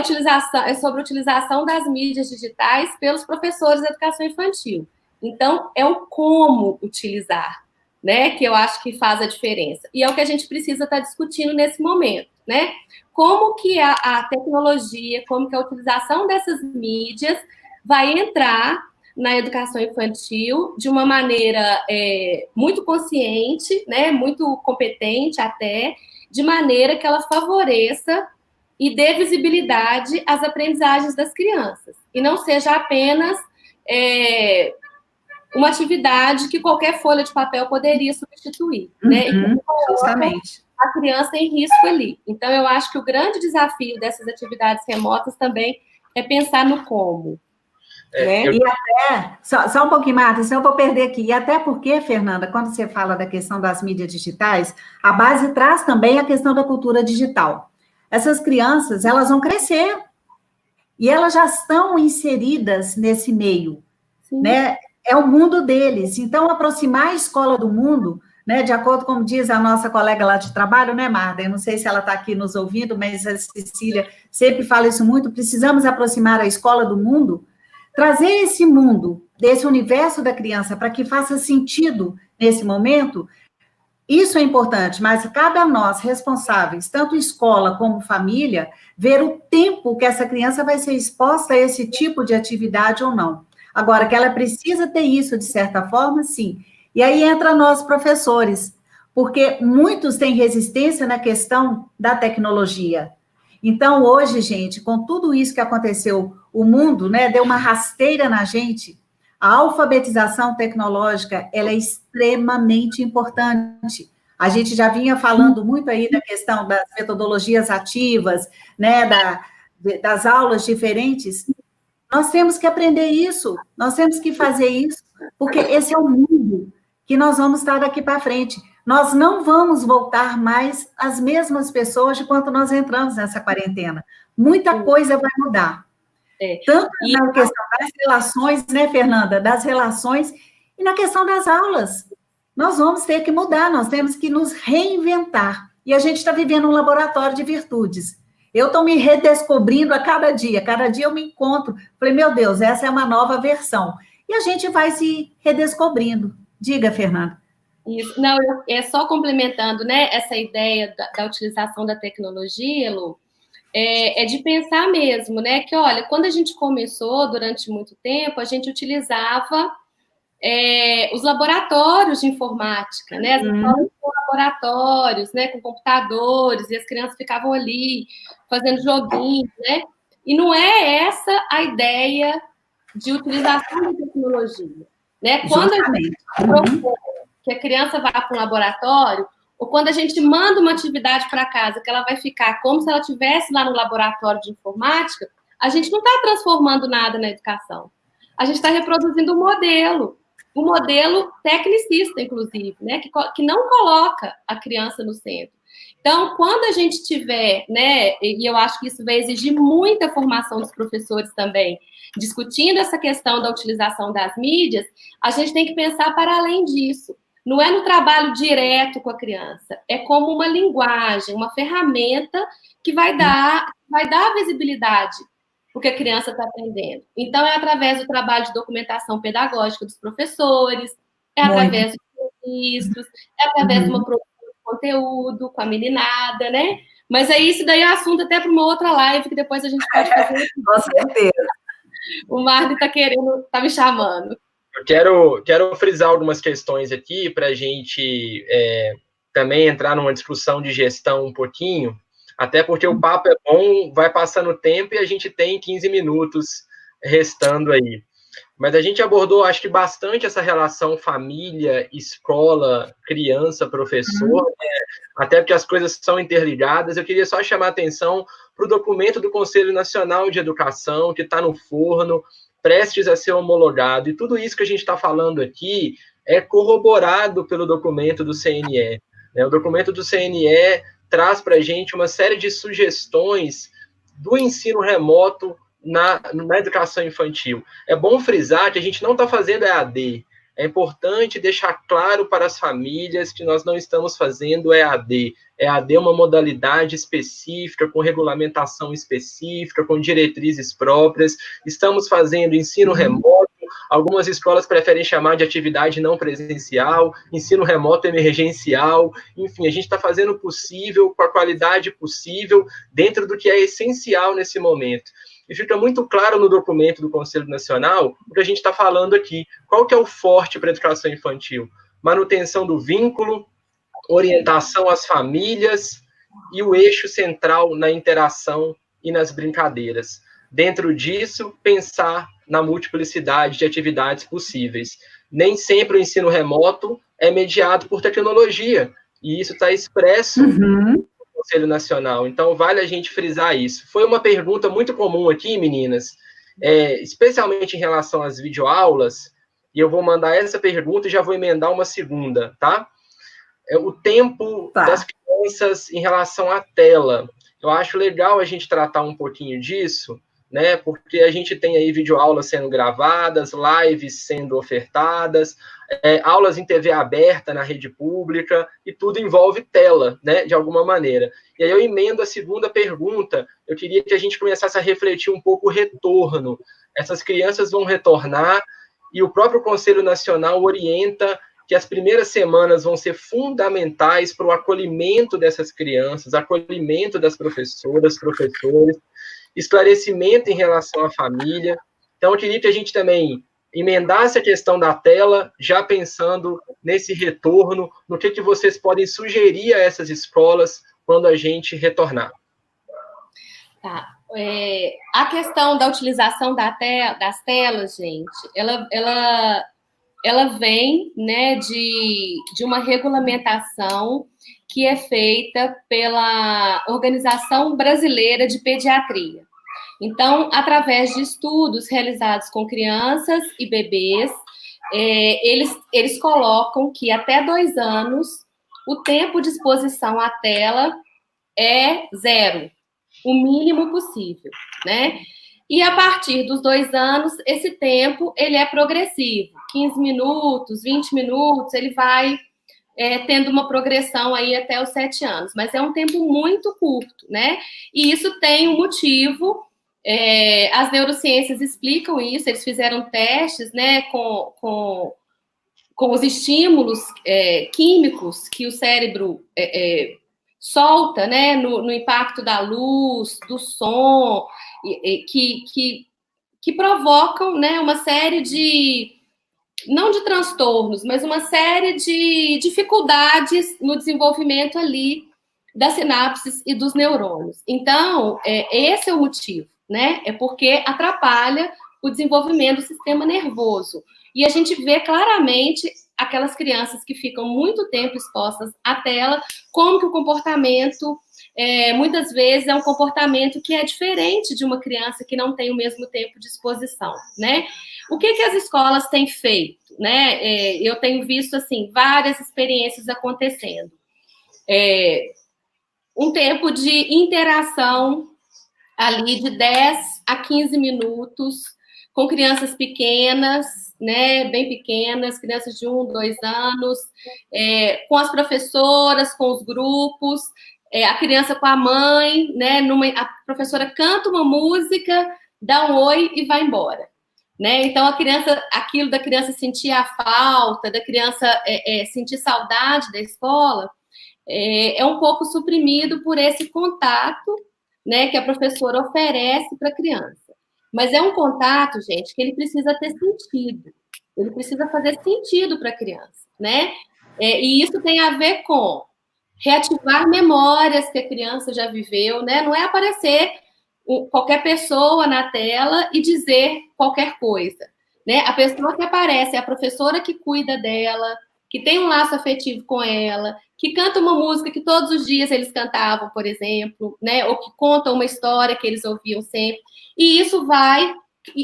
Speaker 2: sobre a utilização das mídias digitais pelos professores de educação infantil. Então, é o como utilizar, né, que eu acho que faz a diferença. E é o que a gente precisa estar discutindo nesse momento, né? Como que a tecnologia, como que a utilização dessas mídias vai entrar na educação infantil de uma maneira muito consciente, né, muito competente até, de maneira que ela favoreça e dê visibilidade às aprendizagens das crianças. E não seja apenas uma atividade que qualquer folha de papel poderia substituir. Né? E que
Speaker 3: justamente.
Speaker 2: A criança em risco ali. Então, eu acho que o grande desafio dessas atividades remotas também é pensar no como. Né?
Speaker 3: E até, só um pouquinho, Marta, senão eu vou perder aqui. E até porque, Fernanda, quando você fala da questão das mídias digitais, a base traz também a questão da cultura digital. Essas crianças, elas vão crescer e elas já estão inseridas nesse meio, né? É o mundo deles. Então, aproximar a escola do mundo, né? De acordo com diz a nossa colega lá de trabalho, né, Marta? Eu não sei se ela está aqui nos ouvindo, mas a Cecília sempre fala isso muito. Precisamos aproximar a escola do mundo, trazer esse mundo, desse universo da criança, para que faça sentido nesse momento. Isso é importante, mas cabe a nós, responsáveis, tanto escola como família, ver o tempo que essa criança vai ser exposta a esse tipo de atividade ou não. Agora, que ela precisa ter isso de certa forma, sim. E aí entra nós, professores, porque muitos têm resistência na questão da tecnologia. Então, hoje, gente, com tudo isso que aconteceu, o mundo, né, deu uma rasteira na gente. A alfabetização tecnológica, ela é extremamente importante. A gente já vinha falando muito aí da questão das metodologias ativas, né, das aulas diferentes. Nós temos que aprender isso, nós temos que fazer isso, porque esse é o mundo que nós vamos estar daqui para frente. Nós não vamos voltar mais as mesmas pessoas de quanto nós entramos nessa quarentena. Muita coisa vai mudar. Tanto na questão das relações, né, Fernanda? Das relações e na questão das aulas. Nós vamos ter que mudar, nós temos que nos reinventar. E a gente está vivendo um laboratório de virtudes. Eu estou me redescobrindo a cada dia eu me encontro. Falei, meu Deus, essa é uma nova versão. E a gente vai se redescobrindo. Diga, Fernanda.
Speaker 2: Isso. Não, é só complementando, né, essa ideia da utilização da tecnologia, Lu, é de pensar mesmo, né, que, olha, quando a gente começou, durante muito tempo, a gente utilizava os laboratórios de informática, né, as escolas com laboratórios, né, com computadores, e as crianças ficavam ali fazendo joguinhos, né, e não é essa a ideia de utilização da tecnologia, né, quando a gente propõe que a criança vá para um laboratório, ou quando a gente manda uma atividade para casa, que ela vai ficar como se ela estivesse lá no laboratório de informática, a gente não está transformando nada na educação. A gente está reproduzindo um modelo tecnicista, inclusive, né, que não coloca a criança no centro. Então, quando a gente tiver, né, e eu acho que isso vai exigir muita formação dos professores também, discutindo essa questão da utilização das mídias, a gente tem que pensar para além disso. Não é no trabalho direto com a criança, é como uma linguagem, uma ferramenta que vai dar visibilidade para o que a criança está aprendendo. Então, é através do trabalho de documentação pedagógica dos professores, é através dos registros, é através de uma produção de conteúdo com a meninada, né? Mas aí isso daí é assunto até para uma outra live, que depois a gente pode fazer.
Speaker 3: Com certeza.
Speaker 2: O Marley tá me chamando.
Speaker 1: Eu quero frisar algumas questões aqui para a gente também entrar numa discussão de gestão um pouquinho, até porque o papo é bom, vai passando o tempo e a gente tem 15 minutos restando aí. Mas a gente abordou, acho que bastante essa relação família, escola, criança, professor, né? Até porque as coisas são interligadas. Eu queria só chamar a atenção para o documento do Conselho Nacional de Educação, que está no forno, prestes a ser homologado. E tudo isso que a gente está falando aqui é corroborado pelo documento do CNE. Né? O documento do CNE traz para a gente uma série de sugestões do ensino remoto na educação infantil. É bom frisar que a gente não está fazendo EAD. É importante deixar claro para as famílias que nós não estamos fazendo EAD. EAD é uma modalidade específica, com regulamentação específica, com diretrizes próprias. Estamos fazendo ensino remoto. Algumas escolas preferem chamar de atividade não presencial, ensino remoto emergencial. Enfim, a gente está fazendo o possível, com a qualidade possível, dentro do que é essencial nesse momento. E fica muito claro no documento do Conselho Nacional o que a gente está falando aqui. Qual que é o forte para a educação infantil? Manutenção do vínculo, orientação às famílias e o eixo central na interação e nas brincadeiras. Dentro disso, pensar na multiplicidade de atividades possíveis. Nem sempre o ensino remoto é mediado por tecnologia, e isso está expresso no Conselho Nacional. Então, vale a gente frisar isso. Foi uma pergunta muito comum aqui, meninas, especialmente em relação às videoaulas, e eu vou mandar essa pergunta e já vou emendar uma segunda, tá? O tempo das crianças em relação à tela. Eu acho legal a gente tratar um pouquinho disso, né? Porque a gente tem aí videoaulas sendo gravadas, lives sendo ofertadas, aulas em TV aberta na rede pública, e tudo envolve tela, né? De alguma maneira. E aí eu emendo a segunda pergunta. Eu queria que a gente começasse a refletir um pouco o retorno. Essas crianças vão retornar, e o próprio Conselho Nacional orienta que as primeiras semanas vão ser fundamentais para o acolhimento dessas crianças, acolhimento das professoras, professores, esclarecimento em relação à família. Então, eu queria que a gente também emendasse a questão da tela, já pensando nesse retorno, no que vocês podem sugerir a essas escolas quando a gente retornar.
Speaker 2: Tá. A questão da utilização das telas, gente, ela vem, né, de uma regulamentação que é feita pela Organização Brasileira de Pediatria. Então, através de estudos realizados com crianças e bebês, eles colocam que até 2 anos o tempo de exposição à tela é 0, o mínimo possível, né? E a partir dos 2 anos, esse tempo ele é progressivo, 15 minutos, 20 minutos, ele vai tendo uma progressão aí até os 7 anos, mas é um tempo muito curto, né? E isso tem um motivo, as neurociências explicam isso, eles fizeram testes, né, com os estímulos químicos que o cérebro solta, né, no impacto da luz, do som, que provocam, né, uma série não de transtornos, mas uma série de dificuldades no desenvolvimento ali das sinapses e dos neurônios. Então, esse é o motivo, né? É porque atrapalha o desenvolvimento do sistema nervoso. E a gente vê claramente aquelas crianças que ficam muito tempo expostas à tela, como que o comportamento, muitas vezes, é um comportamento que é diferente de uma criança que não tem o mesmo tempo de exposição, né? O que as escolas têm feito, né? Eu tenho visto, assim, várias experiências acontecendo. Um tempo de interação ali de 10 a 15 minutos com crianças pequenas, né, bem pequenas, crianças de 1, 2 anos, com as professoras, com os grupos, a criança com a mãe, né, a professora canta uma música, dá um oi e vai embora, né? Então, aquilo da criança sentir a falta, da criança sentir saudade da escola, é um pouco suprimido por esse contato, né, que a professora oferece para a criança. Mas é um contato, gente, que ele precisa ter sentido. Ele precisa fazer sentido para a criança, né? E isso tem a ver com reativar memórias que a criança já viveu, né? Não é aparecer qualquer pessoa na tela e dizer qualquer coisa, né? A pessoa que aparece é a professora que cuida dela, que tem um laço afetivo com ela, que canta uma música que todos os dias eles cantavam, por exemplo, né? Ou que conta uma história que eles ouviam sempre. E isso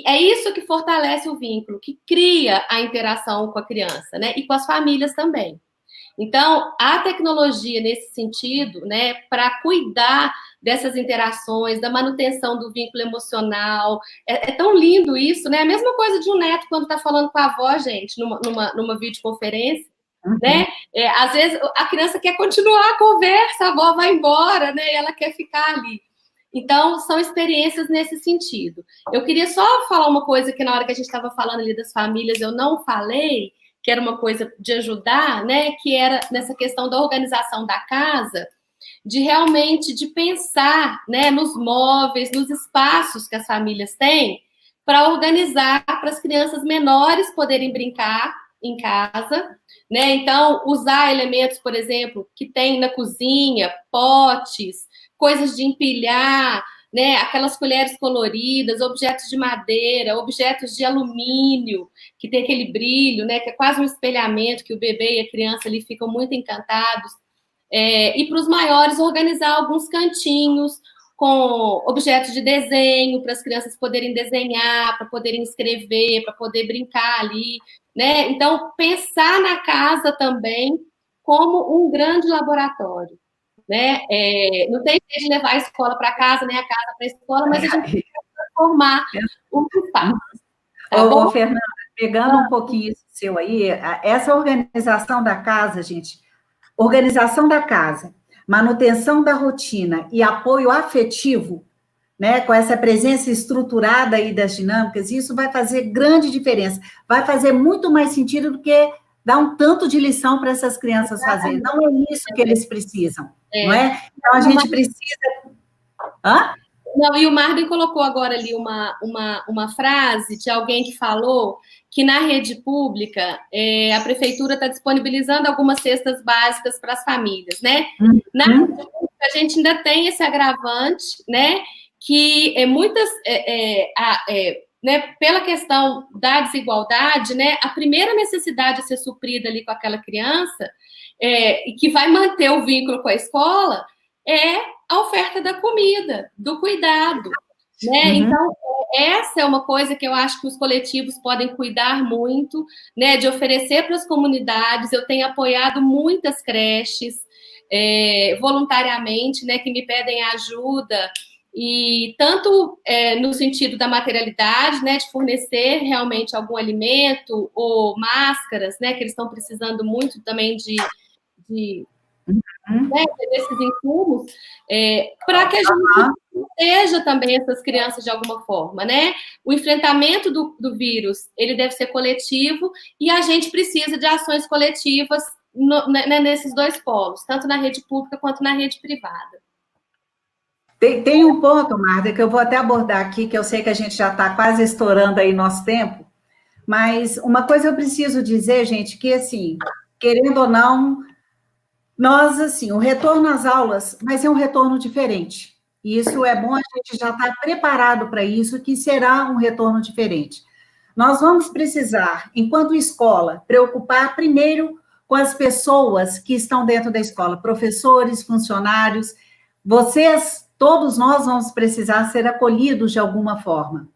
Speaker 2: é isso que fortalece o vínculo, que cria a interação com a criança, né? E com as famílias também. Então, a tecnologia nesse sentido, né, para cuidar dessas interações, da manutenção do vínculo emocional, é tão lindo isso, né? A mesma coisa de um neto quando está falando com a avó, gente, numa videoconferência, né? Às vezes a criança quer continuar a conversa, a avó vai embora, né? E ela quer ficar ali. Então, são experiências nesse sentido. Eu queria só falar uma coisa que na hora que a gente estava falando ali das famílias, eu não falei, que era uma coisa de ajudar, né? Que era nessa questão da organização da casa, de realmente de pensar, né, nos móveis, nos espaços que as famílias têm, para organizar para as crianças menores poderem brincar em casa, né? Então, usar elementos, por exemplo, que tem na cozinha, potes, coisas de empilhar, né? Aquelas colheres coloridas, objetos de madeira, objetos de alumínio, que tem aquele brilho, né? Que é quase um espelhamento, que o bebê e a criança ali ficam muito encantados. E para os maiores, organizar alguns cantinhos com objetos de desenho, para as crianças poderem desenhar, para poderem escrever, para poder brincar ali, né? Então, pensar na casa também como um grande laboratório, né? Não tem jeito de levar a escola para casa, nem a casa para a escola, mas a gente tem que transformar o espaço.
Speaker 3: Ô, Fernanda, pegando um pouquinho isso seu aí, essa organização da casa, gente, organização da casa, manutenção da rotina e apoio afetivo, né, com essa presença estruturada aí das dinâmicas, isso vai fazer grande diferença, vai fazer muito mais sentido do que dar um tanto de lição para essas crianças fazerem. Não é isso que eles precisam, não é? Então, a gente precisa... Hã?
Speaker 2: Não, e o Marden colocou agora ali uma frase de alguém que falou que na rede pública a prefeitura está disponibilizando algumas cestas básicas para as famílias, né? Na rede pública a gente ainda tem esse agravante, né? Que muitas, né, pela questão da desigualdade, né? A primeira necessidade a ser suprida ali com aquela criança e que vai manter o vínculo com a escola é a oferta da comida, do cuidado, né? Então, essa é uma coisa que eu acho que os coletivos podem cuidar muito, né? De oferecer para as comunidades. Eu tenho apoiado muitas creches voluntariamente, né? Que me pedem ajuda, e tanto no sentido da materialidade, né? De fornecer realmente algum alimento ou máscaras, né? Que eles estão precisando muito também de né, desses insumos, para que a gente proteja também essas crianças de alguma forma, né? O enfrentamento do vírus, ele deve ser coletivo, e a gente precisa de ações coletivas nesses dois polos, tanto na rede pública quanto na rede privada.
Speaker 3: Tem um ponto, Marta, que eu vou até abordar aqui, que eu sei que a gente já está quase estourando aí nosso tempo, mas uma coisa eu preciso dizer, gente, que assim, querendo ou não, nós, assim, o retorno às aulas vai ser um retorno diferente. E isso é bom a gente já estar preparado para isso, que será um retorno diferente. Nós vamos precisar, enquanto escola, preocupar primeiro com as pessoas que estão dentro da escola, professores, funcionários. Vocês, todos nós vamos precisar ser acolhidos de alguma forma.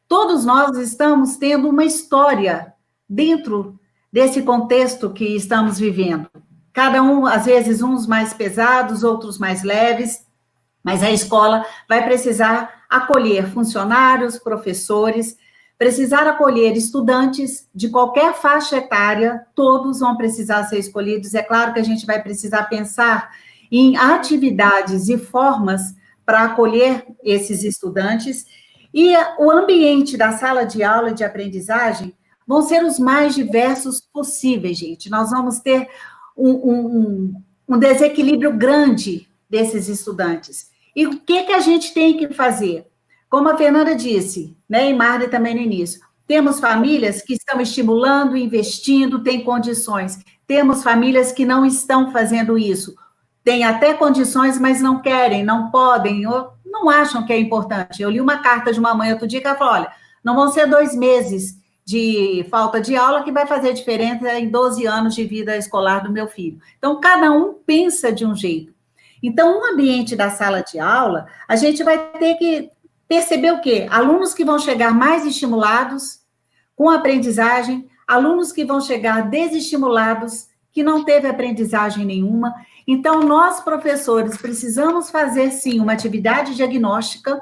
Speaker 3: Todos nós estamos tendo uma história dentro desse contexto que estamos vivendo. Cada um, às vezes, uns mais pesados, outros mais leves, mas a escola vai precisar acolher funcionários, professores, precisar acolher estudantes de qualquer faixa etária, todos vão precisar ser escolhidos. É claro que a gente vai precisar pensar em atividades e formas para acolher esses estudantes, e o ambiente da sala de aula e de aprendizagem vão ser os mais diversos possíveis, gente. Nós vamos ter um desequilíbrio grande desses estudantes. E o que a gente tem que fazer? Como a Fernanda disse, né, e Marli também no início, temos famílias que estão estimulando, investindo, têm condições. Temos famílias que não estão fazendo isso. Têm até condições, mas não querem, não podem, ou não acham que é importante. Eu li uma carta de uma mãe outro dia que ela falou, olha, não vão ser 2 meses de falta de aula que vai fazer diferença em 12 anos de vida escolar do meu filho. Então, cada um pensa de um jeito. Então, no ambiente da sala de aula, a gente vai ter que perceber o quê? Alunos que vão chegar mais estimulados, com aprendizagem, alunos que vão chegar desestimulados, que não teve aprendizagem nenhuma. Então, nós, professores, precisamos fazer, sim, uma atividade diagnóstica,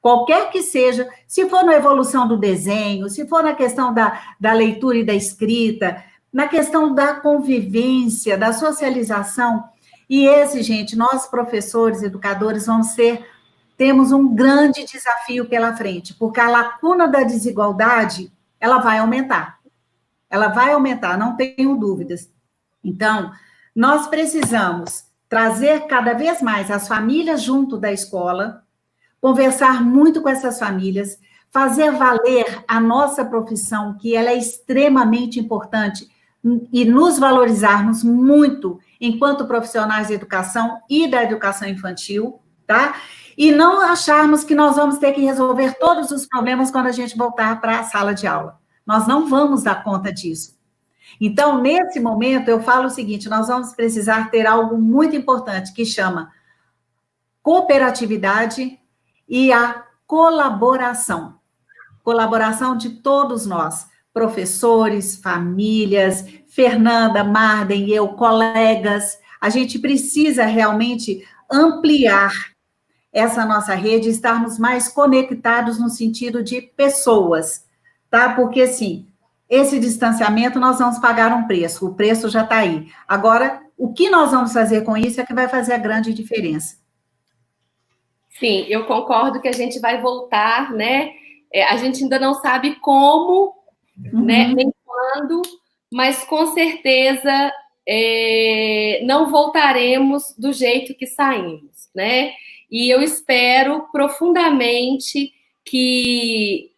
Speaker 3: qualquer que seja, se for na evolução do desenho, se for na questão da leitura e da escrita, na questão da convivência, da socialização. E esse, gente, nós, professores, educadores, temos um grande desafio pela frente, porque a lacuna da desigualdade, ela vai aumentar. Ela vai aumentar, não tenho dúvidas. Então, nós precisamos trazer cada vez mais as famílias junto da escola, conversar muito com essas famílias, fazer valer a nossa profissão, que ela é extremamente importante, e nos valorizarmos muito enquanto profissionais de educação e da educação infantil, tá? E não acharmos que nós vamos ter que resolver todos os problemas quando a gente voltar para a sala de aula. Nós não vamos dar conta disso. Então, nesse momento, eu falo o seguinte, nós vamos precisar ter algo muito importante, que chama cooperatividade e a colaboração. Colaboração de todos nós, professores, famílias, Fernanda, Marden, eu, colegas. A gente precisa realmente ampliar essa nossa rede, estarmos mais conectados no sentido de pessoas, tá? Porque, assim, esse distanciamento nós vamos pagar um preço, o preço já está aí. Agora, o que nós vamos fazer com isso é que vai fazer a grande diferença.
Speaker 2: Sim, eu concordo que a gente vai voltar, né? A gente ainda não sabe como, né? Nem quando, mas com certeza não voltaremos do jeito que saímos, né? E eu espero profundamente que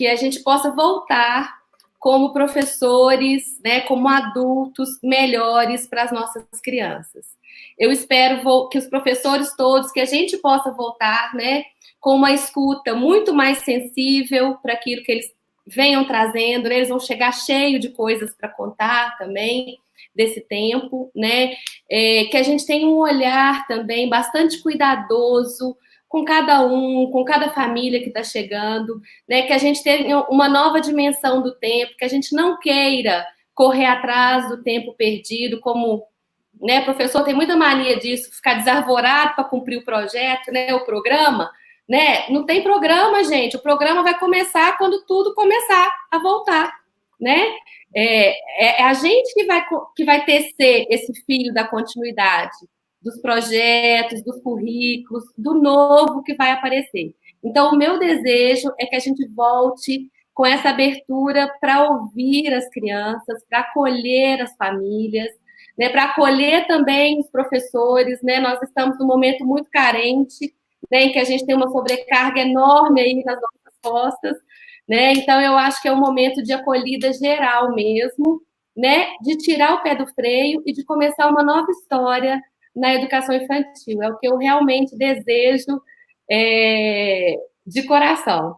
Speaker 2: a gente possa voltar como professores, né, como adultos melhores para as nossas crianças. Eu espero que os professores todos, que a gente possa voltar, né, com uma escuta muito mais sensível para aquilo que eles venham trazendo, né? Eles vão chegar cheio de coisas para contar também desse tempo, né? Que a gente tenha um olhar também bastante cuidadoso com cada um, com cada família que está chegando, né? Que a gente tenha uma nova dimensão do tempo, que a gente não queira correr atrás do tempo perdido, como, né, o professor tem muita mania disso, ficar desarvorado para cumprir o projeto, né, o programa, né? Não tem programa, gente. O programa vai começar quando tudo começar a voltar, né? É a gente que vai tecer esse fio da continuidade, dos projetos, dos currículos, do novo que vai aparecer. Então, o meu desejo é que a gente volte com essa abertura para ouvir as crianças, para acolher as famílias, né, para acolher também os professores, né? Nós estamos num momento muito carente, né, em que a gente tem uma sobrecarga enorme aí nas nossas costas, né? Então, eu acho que é um momento de acolhida geral mesmo, né? De tirar o pé do freio e de começar uma nova história na educação infantil. É o que eu realmente desejo de coração.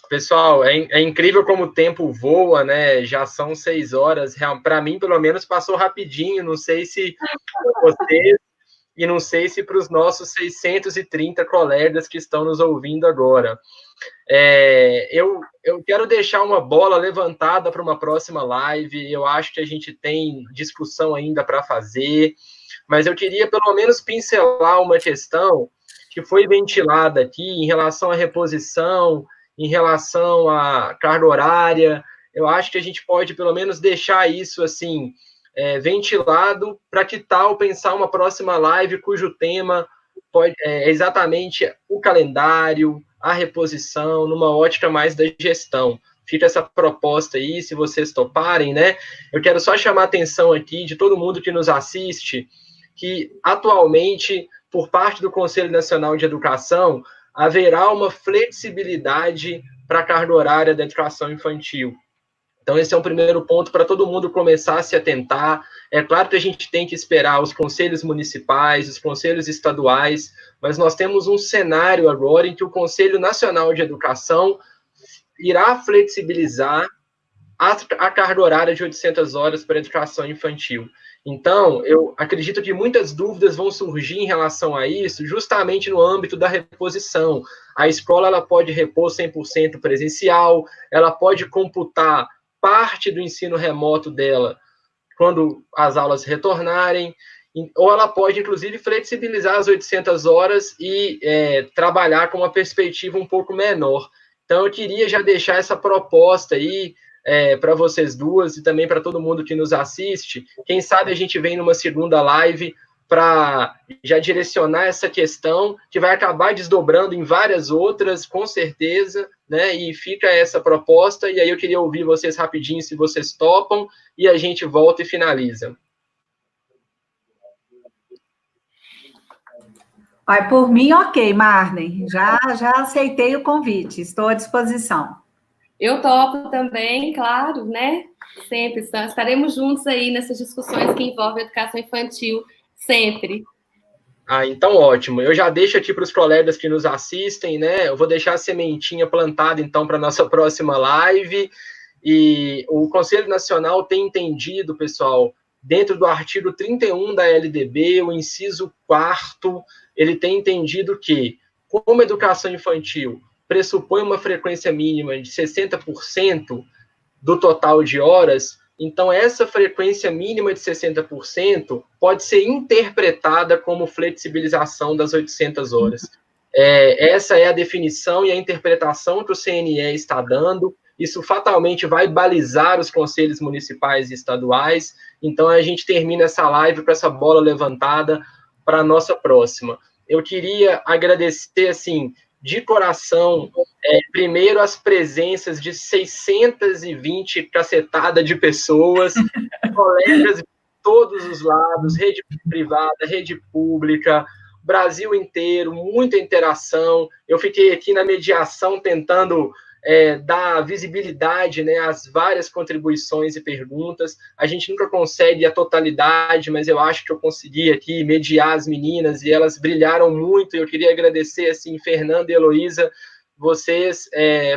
Speaker 1: Pessoal, é incrível como o tempo voa, né? Já são 6 horas. Para mim, pelo menos, passou rapidinho. Não sei se vocês e não sei se para os nossos 630 colegas que estão nos ouvindo agora. Eu quero deixar uma bola levantada para uma próxima live. Eu acho que a gente tem discussão ainda para fazer, mas eu queria pelo menos pincelar uma questão que foi ventilada aqui em relação à reposição, em relação à carga horária. Eu acho que a gente pode pelo menos deixar isso assim ventilado, para que tal pensar uma próxima live cujo tema é exatamente o calendário, a reposição, numa ótica mais da gestão. fica essa proposta aí, se vocês toparem, né? Eu quero só chamar a atenção aqui de todo mundo que nos assiste, que atualmente, por parte do Conselho Nacional de Educação, haverá uma flexibilidade para a carga horária da educação infantil. Então, esse é um primeiro ponto para todo mundo começar a se atentar. É claro que a gente tem que esperar os conselhos municipais, os conselhos estaduais, mas nós temos um cenário agora em que o Conselho Nacional de Educação irá flexibilizar a carga horária de 800 horas para a educação infantil. Então, eu acredito que muitas dúvidas vão surgir em relação a isso, justamente no âmbito da reposição. A escola ela pode repor 100% presencial, ela pode computar parte do ensino remoto dela quando as aulas retornarem, ou ela pode, inclusive, flexibilizar as 800 horas e trabalhar com uma perspectiva um pouco menor. Então, eu queria já deixar essa proposta aí para vocês duas e também para todo mundo que nos assiste. Quem sabe a gente vem numa segunda live para já direcionar essa questão, que vai acabar desdobrando em várias outras, com certeza, né? E fica essa proposta, e aí eu queria ouvir vocês rapidinho, se vocês topam, e a gente volta e finaliza.
Speaker 3: Vai por mim, ok, Marney. Já aceitei o convite, estou à disposição.
Speaker 2: Eu topo também, claro, né? Sempre estaremos juntos aí nessas discussões que envolvem a educação infantil, sempre.
Speaker 1: Então ótimo. Eu já deixo aqui para os colegas que nos assistem, né? Eu vou deixar a sementinha plantada, então, para a nossa próxima live. E o Conselho Nacional tem entendido, pessoal, dentro do artigo 31 da LDB, o inciso 4º, ele tem entendido que, como a educação infantil pressupõe uma frequência mínima de 60% do total de horas, então essa frequência mínima de 60% pode ser interpretada como flexibilização das 800 horas. Essa é a definição e a interpretação que o CNE está dando. Isso fatalmente vai balizar os conselhos municipais e estaduais. Então, a gente termina essa live com essa bola levantada para a nossa próxima. Eu queria agradecer, assim, de coração, primeiro as presenças de 620 cacetada de pessoas, colegas de todos os lados, rede privada, rede pública, Brasil inteiro, muita interação. Eu fiquei aqui na mediação tentando dar visibilidade, né, às várias contribuições e perguntas. A gente nunca consegue a totalidade, mas eu acho que eu consegui aqui mediar as meninas e elas brilharam muito. E eu queria agradecer, assim, Fernanda e Heloísa, vocês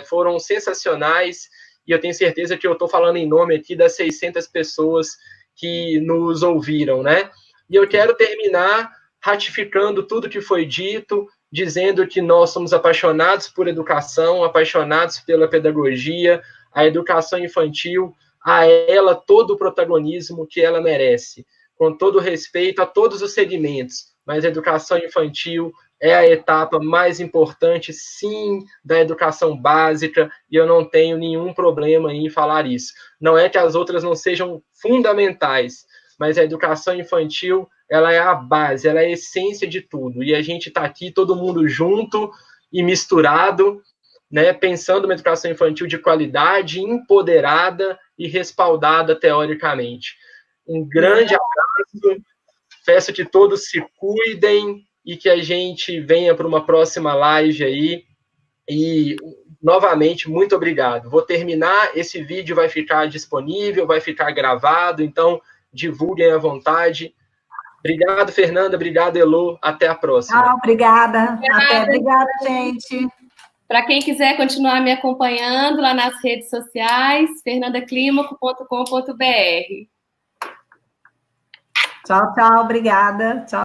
Speaker 1: foram sensacionais e eu tenho certeza que eu estou falando em nome aqui das 600 pessoas que nos ouviram, né? E eu quero terminar ratificando tudo que foi dito, dizendo que nós somos apaixonados por educação, apaixonados pela pedagogia, a educação infantil, a ela todo o protagonismo que ela merece, com todo respeito a todos os segmentos, mas a educação infantil é a etapa mais importante, sim, da educação básica, e eu não tenho nenhum problema em falar isso. Não é que as outras não sejam fundamentais, mas a educação infantil, ela é a base, ela é a essência de tudo. E a gente está aqui, todo mundo junto e misturado, né, pensando uma educação infantil de qualidade, empoderada e respaldada teoricamente. Um grande abraço, peço que todos se cuidem e que a gente venha para uma próxima live aí. E, novamente, muito obrigado. Vou terminar, esse vídeo vai ficar disponível, vai ficar gravado, então divulguem à vontade. Obrigado, Fernanda. Obrigado, Elô. Até a próxima.
Speaker 3: Obrigada. Obrigada, gente.
Speaker 2: Para quem quiser continuar me acompanhando lá nas redes sociais, fernandaclímaco.com.br.
Speaker 3: Tchau, tchau. Obrigada. Tchau.